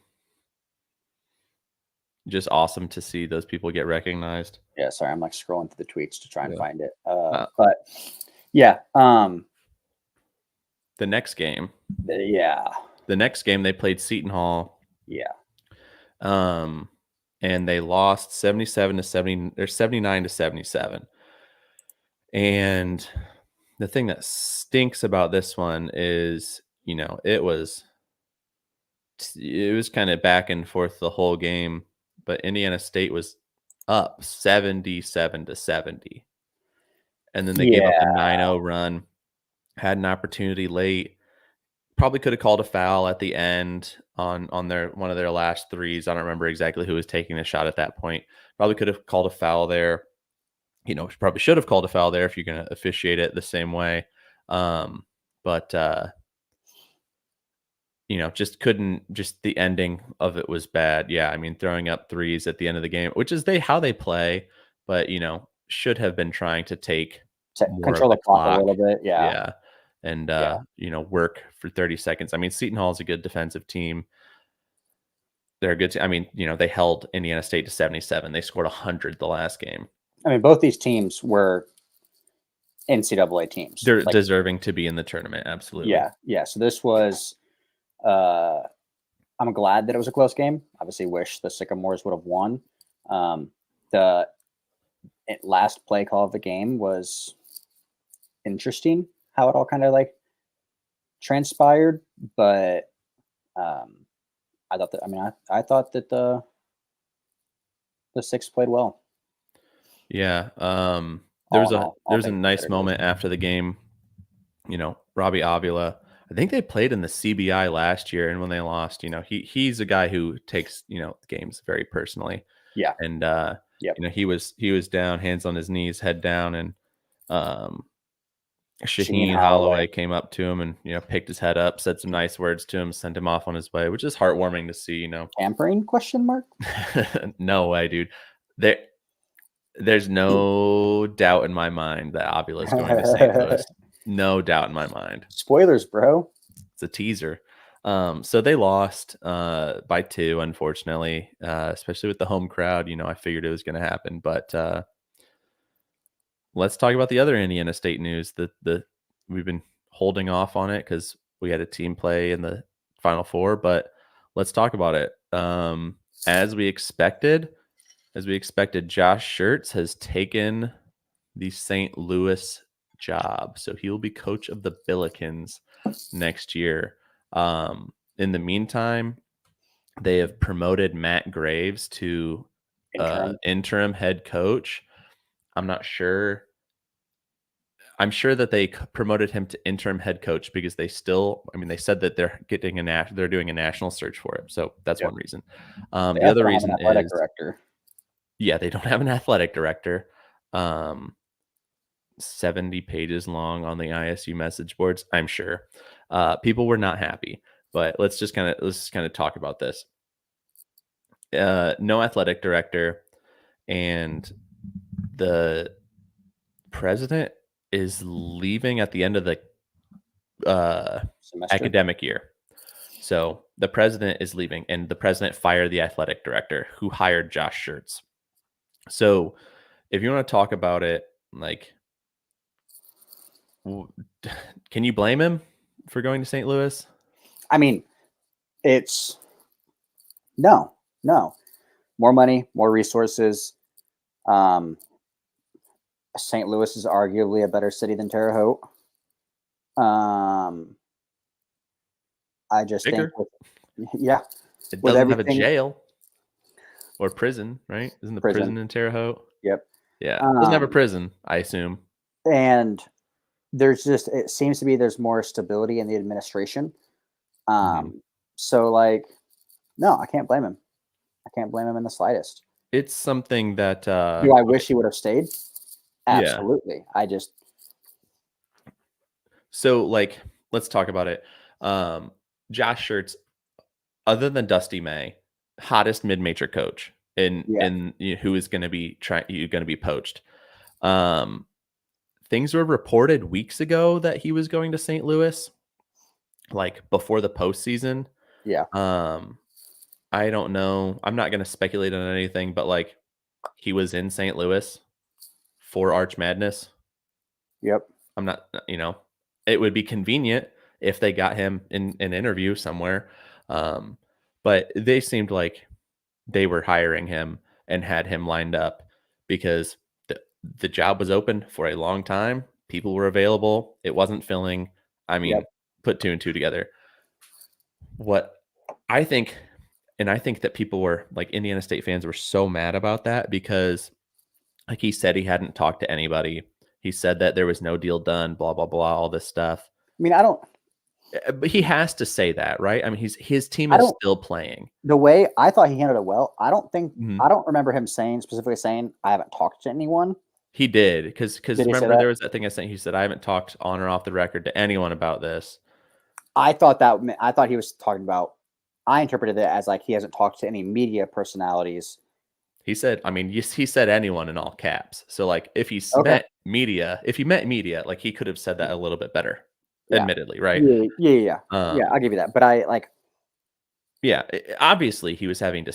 just awesome to see those people get recognized. Yeah, sorry, I'm like scrolling through the tweets to try and find it. But yeah, the next game. The next game they played Seton Hall. Yeah. And they lost 77-70 or 79-77. And the thing that stinks about this one is, it was kind of back and forth the whole game, but Indiana State was up 77-70. And then they gave up a 9-0 run, had an opportunity late. Probably could have called a foul at the end on one of their last threes. I don't remember exactly who was taking the shot at that point. Probably could have called a foul there. Probably should have called a foul there if you're going to officiate it the same way. But just couldn't. Just the ending of it was bad. Yeah, I mean, throwing up threes at the end of the game, which is how they play, but should have been trying to take control the clock a little bit. Yeah. And, work for 30 seconds. I mean, Seton Hall is a good defensive team. They're a good team. I mean, they held Indiana State to 77. They scored 100 the last game. I mean, both these teams were NCAA teams. They're deserving to be in the tournament. Absolutely. Yeah. Yeah. So this was, I'm glad that it was a close game. Obviously wish the Sycamores would have won. The last play call of the game was interesting. How it all kind of transpired, but I thought that I thought that the Six played well. Yeah, there was a nice moment after the game. Robbie Avila. I think they played in the CBI last year, and when they lost, he's a guy who takes games very personally. Yeah, and he was down, hands on his knees, head down, and Shaheen Holloway came up to him and picked his head up, said some nice words to him, sent him off on his way, which is heartwarming to see. Tampering ? No way, dude. There's no doubt in my mind that Avila is going to St. Louis. No doubt in my mind. Spoilers, bro. It's a teaser. So they lost by 2, unfortunately, especially with the home crowd. I figured it was going to happen, but let's talk about the other Indiana State news. We've been holding off on it because we had a team play in the Final Four, but let's talk about it. As we expected, Josh Schertz has taken the St. Louis job, so he will be coach of the Billikens next year. In the meantime, they have promoted Matt Graves to interim head coach. I'm sure that they promoted him to interim head coach because they said that they're doing a national search for him. So that's one reason. The other reason is director. Yeah, they don't have an athletic director. 70 pages long on the ISU message boards. I'm sure people were not happy, but let's just kind of talk about this. No athletic director, and the president is leaving at the end of the Semester. academic year. So the president is leaving, and the president fired the athletic director who hired Josh Schertz. So if you want to talk about it, like, can you blame him for going to St. Louis? I mean, it's no. More money, more resources. St. Louis is arguably a better city than Terre Haute. I just Bigger. think, yeah, It with doesn't have a everything, jail or prison, right? Isn't the prison in Terre Haute? Yep. Yeah, it doesn't have a prison, I assume. And it seems to be there's more stability in the administration. So like, no, I can't blame him. I can't blame him in the slightest. It's something that do I wish he would have stayed? Absolutely. Yeah. So like, let's talk about it. Josh Schertz, other than Dusty May, hottest mid-major coach in who is going to be poached. Things were reported weeks ago that he was going to St. Louis, like before the postseason. Yeah. I don't know. I'm not going to speculate on anything, but like he was in St. Louis for Arch Madness. Yep. I'm not, it would be convenient if they got him in an interview somewhere. But they seemed like they were hiring him and had him lined up because the job was open for a long time. People were available. It wasn't filling. I mean, put two and two together. What I think, and I think that people were like Indiana State fans were so mad about that because like he said, he hadn't talked to anybody. He said that there was no deal done, blah, blah, blah, all this stuff. I mean, but he has to say that, right? I mean, his team is still playing. The way I thought he handled it well, I don't remember him specifically saying, I haven't talked to anyone. He did. Because remember, there was that thing I sent. He said, I haven't talked on or off the record to anyone about this. I thought he was talking about, I interpreted it as like he hasn't talked to any media personalities. He said, I mean, he said anyone in all caps. So like if he met media, like he could have said that a little bit better, admittedly, right? Yeah, I'll give you that. But obviously he was having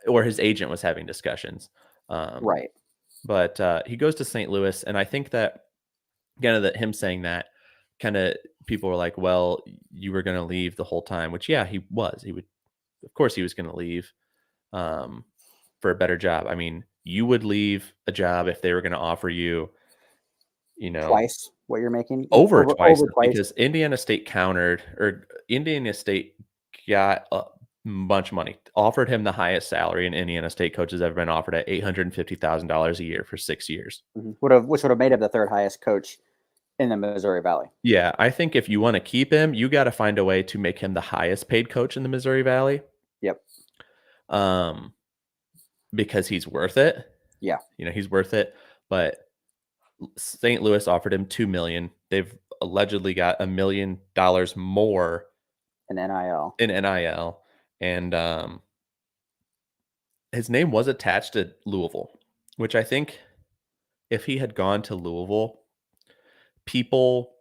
or his agent was having discussions. Right. But he goes to St. Louis, and I think that kind of him saying that kind of people were like, well, you were going to leave the whole time, which he was. Of course he was going to leave for a better job. I mean, you would leave a job if they were going to offer you, twice what you're making, over twice, because Indiana State countered, or Indiana State got a bunch of money, offered him the highest salary an Indiana State coach has ever been offered at $850,000 a year for 6 years, which would have made him the third highest coach in the Missouri Valley. Yeah, I think if you want to keep him, you got to find a way to make him the highest paid coach in the Missouri Valley. Yep. Because he's worth it. Yeah. He's worth it. But St. Louis offered him $2 million. They've allegedly got $1 million more in NIL. And his name was attached to Louisville, which I think if he had gone to Louisville, people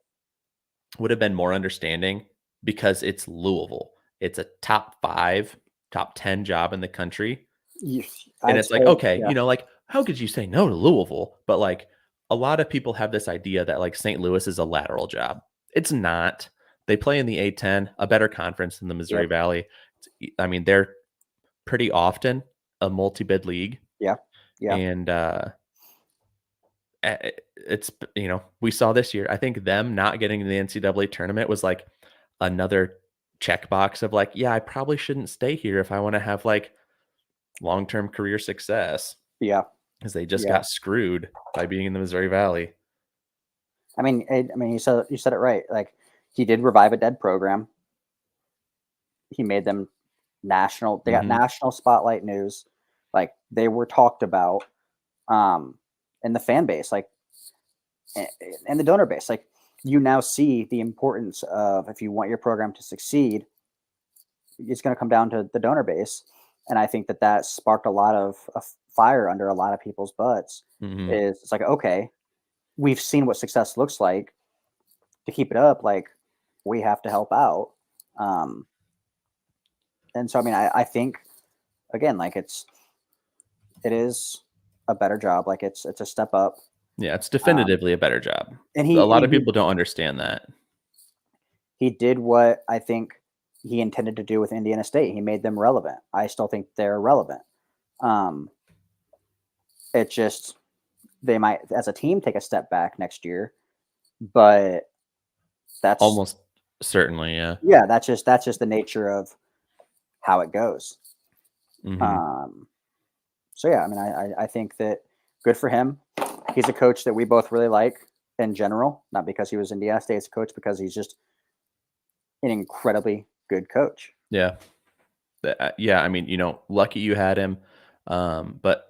would have been more understanding because it's Louisville. It's a top 5, top 10 job in the country. And it's like, okay, like, how could you say no to Louisville? But like a lot of people have this idea that like St. Louis is a lateral job. It's not. They play in the A-10, a better conference in the Missouri Valley. I mean, they're pretty often a multi-bid league. Yeah. And it's, we saw this year, I think them not getting in the NCAA tournament was like another checkbox of like, I probably shouldn't stay here if I want to have like long-term career success. Yeah. Because they just got screwed by being in the Missouri Valley. I mean, you said it right. Like he did revive a dead program. He made them national. They got national spotlight news. Like they were talked about in the fan base, like and the donor base. Like you now see the importance of, if you want your program to succeed, it's going to come down to the donor base. And I think that that sparked a lot of fire under a lot of people's butts. Hmm. Is it's like, okay, we've seen what success looks like. To keep it up, like we have to help out. Um, and so, I mean, I think again, like it is a better job. Like it's a step up. Yeah, it's Um, definitively a better job. and A he lot and of people don't understand that. he did what I think he intended to do with Indiana State. He made them relevant. I still think they're relevant. Um, it just they might, as a team, take a step back next year, but that's Almost certainly, yeah. yeah, that's just the nature of how it goes. Hmm. Um, so yeah, I mean, I think that good for him. He's a coach that we both really like in general, not because he was Indiana State's coach, because he's just an incredibly good coach. Yeah. Yeah, I mean, lucky you had him. But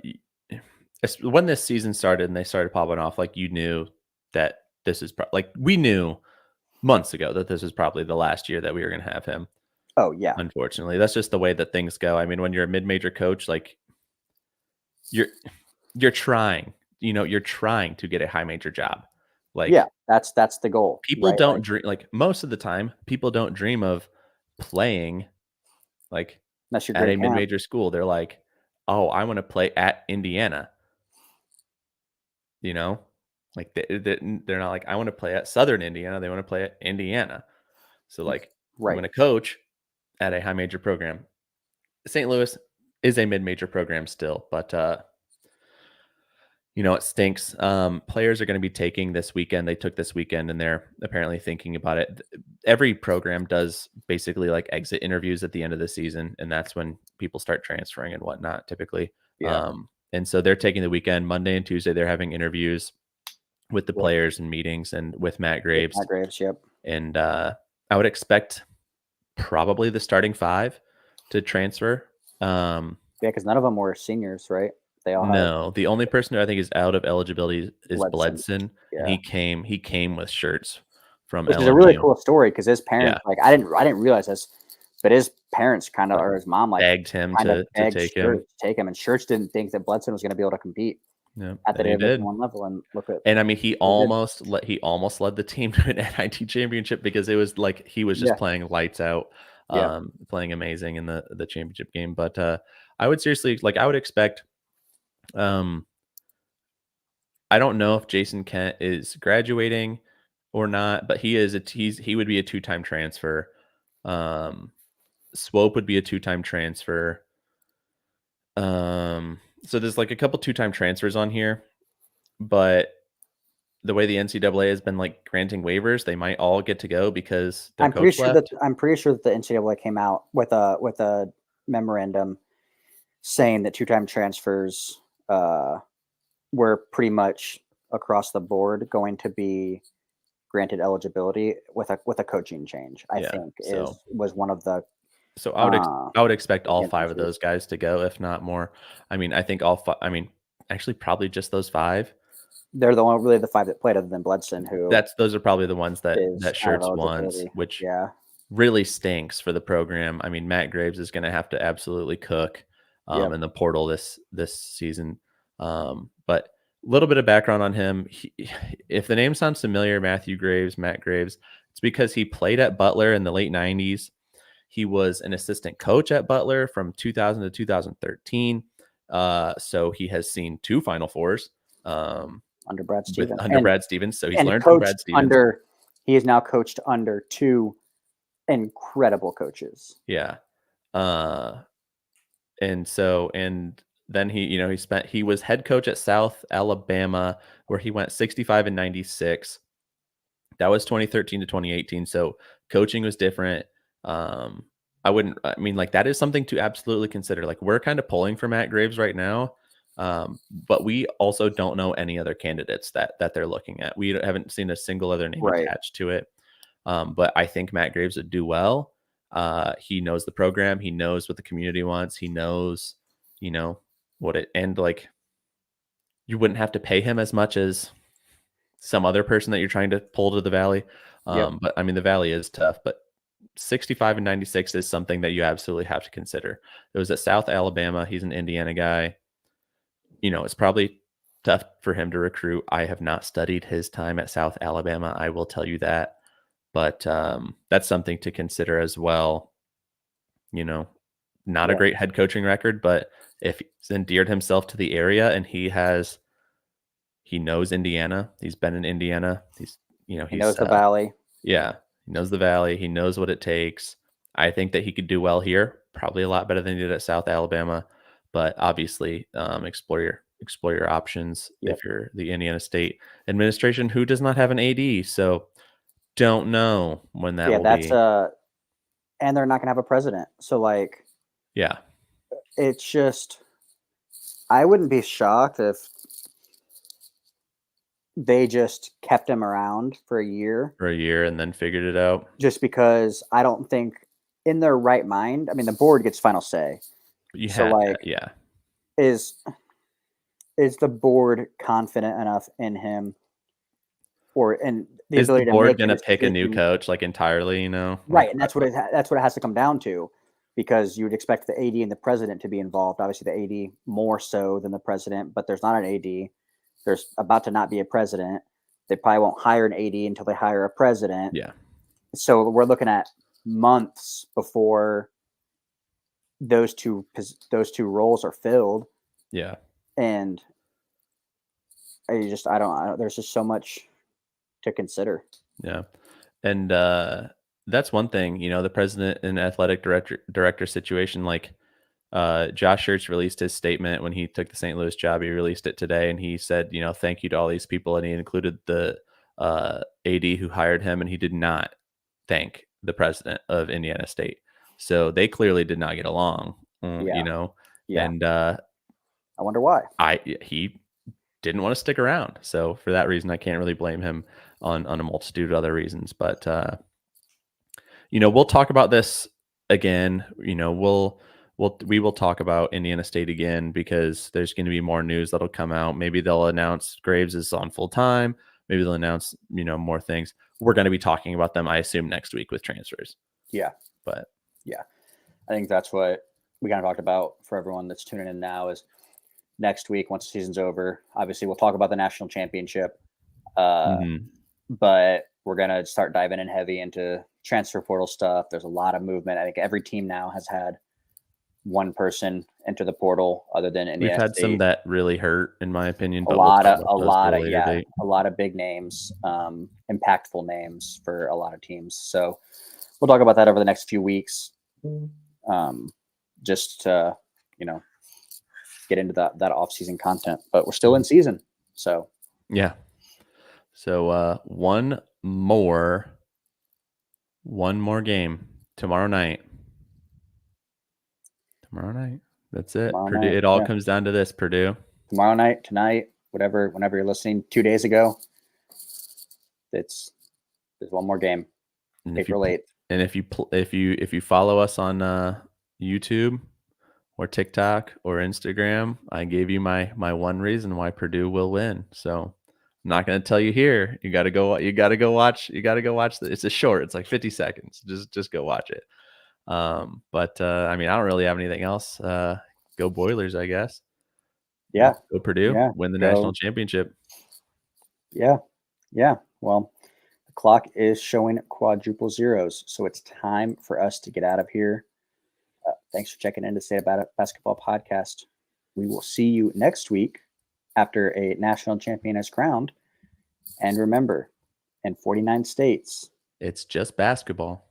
when this season started and they started popping off, like you knew that this is like we knew months ago that this was probably the last year that we were going to have him. Oh yeah, Unfortunately, that's just the way that things go. I mean, when you're a mid-major coach, like you're you're trying, you're trying to get a high major job. yeah, Like that's the goal, people right? don't Like dream. Like most of the time, people don't dream of playing like that's your at great a camp. mid-major school. They're like, oh, I want to play at Indiana. You know, like they're not like I want to play at Southern Indiana. They want to play at Indiana. So like you Right. want to coach at a high major program. St. Louis is a mid-major program still, but it stinks. Players are going to be taking this weekend. They took this weekend and they're apparently thinking about it. Every program does basically like exit interviews at the end of the season, and that's when people start transferring and whatnot typically. Yeah. And so they're taking the weekend, Monday and Tuesday. They're having interviews with the Yep. players and meetings and with Matt With Graves. Matt Graves. Yep. And I would expect probably the starting five to transfer. Yeah, because none of them were seniors, right? They all have No, the only person who I think is out of eligibility is Bledson. Bledson, and Yeah. he came with shirts from Which is a really LMU. cool story because his Yeah, parents, like, I didn't realize this, but his parents kind of, like or his mom, like, begged him kind of to begged take him. Church to take him, and Church didn't think that Bledson was going to be able to compete Yeah, at the and he Division did. One level. And look at And I mean, what he did. he almost led the team to an NIT championship because it was like he was just Yeah. playing lights out, Yeah. playing amazing in the championship game. But I would seriously like I would expect. Um, I don't know if Jason Kent is graduating or not, but he would be a two-time transfer. Um, Swope would be a two-time transfer. So there's like a couple two-time transfers on here, but the way the NCAA has been like granting waivers, they might all get to go because their coach left. I'm pretty sure that the NCAA came out with a memorandum saying that two-time transfers were pretty much across the board going to be granted eligibility with a coaching change. I Yeah. think So is was one of the uh, I would expect all five of instances. those guys to go, if not more. I mean, I think all five. I mean, actually, probably just those five. They're the only really the five that played other than Bledson, who Those are probably the ones is that out of Shirts wants, eligibility. which Yeah. really stinks for the program. I mean, Matt Graves is going to have to absolutely cook Yep. in the portal this season. But a little bit of background on him. If the name sounds familiar, Matt Graves, it's because he played at Butler in the late 90s. He was an assistant coach at Butler from 2000 to 2013. So he has seen two Final Fours Under Brad with Stevens. under Brad Stevens. So he's And learned from coached Brad Stevens. under he is now coached under two incredible coaches. Yeah. Uh, and then he was head coach at South Alabama where he went 65 and 96. That was 2013 to 2018. So coaching was different. Um, I mean, like that is something to absolutely consider. Like we're kind of pulling for Matt Graves right now. But we also don't know any other candidates that they're looking at. We haven't seen a single other name Right. attached to it. But I think Matt Graves would do well. He knows the program. He knows what the community wants. He knows, and like you wouldn't have to pay him as much as some other person that you're trying to pull to the Valley. Yep. But I mean, the Valley is tough, but 65 and 96 is something that you absolutely have to consider. It was at South Alabama. He's an Indiana guy. It's probably tough for him to recruit. I have not studied his time at South Alabama. I will tell you that. But that's something to consider as well. Not a Yeah. great head coaching record, but if he's endeared himself to the area and he knows Indiana, he's been in Indiana. He knows the Valley. Yeah, he knows the Valley. He knows what it takes. I think that he could do well here, probably a lot better than he did at South Alabama. But obviously, explore your options if you're the Indiana State administration, who does not have an AD. So don't know when that will be. And they're not going to have a president. So yeah, it's just, I wouldn't be shocked if they just kept him around for a year and then figured it out. Just because I don't think in their right mind, I mean, the board gets final say. Is the board confident enough in him, is the board going to pick a new coach entirely? Right, and that's what it has to come down to, because you would expect the AD and the president to be involved. Obviously, the AD more so than the president, but there's not an AD. There's about to not be a president. They probably won't hire an AD until they hire a president. Yeah. So we're looking at months before those two roles are filled. Yeah. And I don't there's just so much to consider. Yeah. And that's one thing, the president and athletic director situation, Josh Schertz released his statement when he took the St. Louis job. He released it today, and he said, thank you to all these people. And he included the AD who hired him, and he did not thank the president of Indiana State. So they clearly did not get along, Yeah. And I wonder why. He didn't want to stick around. So for that reason, I can't really blame him on a multitude of other reasons. But, we'll talk about this again. We will talk about Indiana State again, because there's going to be more news that'll come out. Maybe they'll announce Graves is on full time. Maybe they'll announce, more things. We're going to be talking about them, I assume, next week with transfers. Yeah. But yeah, I think that's what we kind of talked about for everyone that's tuning in now is next week, once the season's over, obviously we'll talk about the national championship. But we're going to start diving in heavy into transfer portal stuff. There's a lot of movement. I think every team now has had one person enter the portal other than Indiana We've had State. some that really hurt, in my opinion. But a lot of big names, impactful names for a lot of teams. So we'll talk about that over the next few weeks. Just to, get into that off-season content, but we're still in season. So yeah. So one more game tomorrow night. That's it. Purdue. It all comes down to this. Purdue. Tomorrow night, tonight, whenever you're listening. 2 days ago, there's one more game. April 8th. And if you follow us on YouTube or TikTok or Instagram, I gave you my one reason why Purdue will win. So I'm not going to tell you here. You got to go watch. It's a short. It's like 50 seconds. Just go watch it. But I don't really have anything else. Go Boilers, I guess. Yeah. Go Purdue. Yeah. Win the national championship. Yeah. Yeah. Well, the clock is showing quadruple zeros, so it's time for us to get out of here. Thanks for checking in to Say About It Basketball Podcast. We will see you next week after a national champion is crowned. And remember, in 49 states, it's just basketball.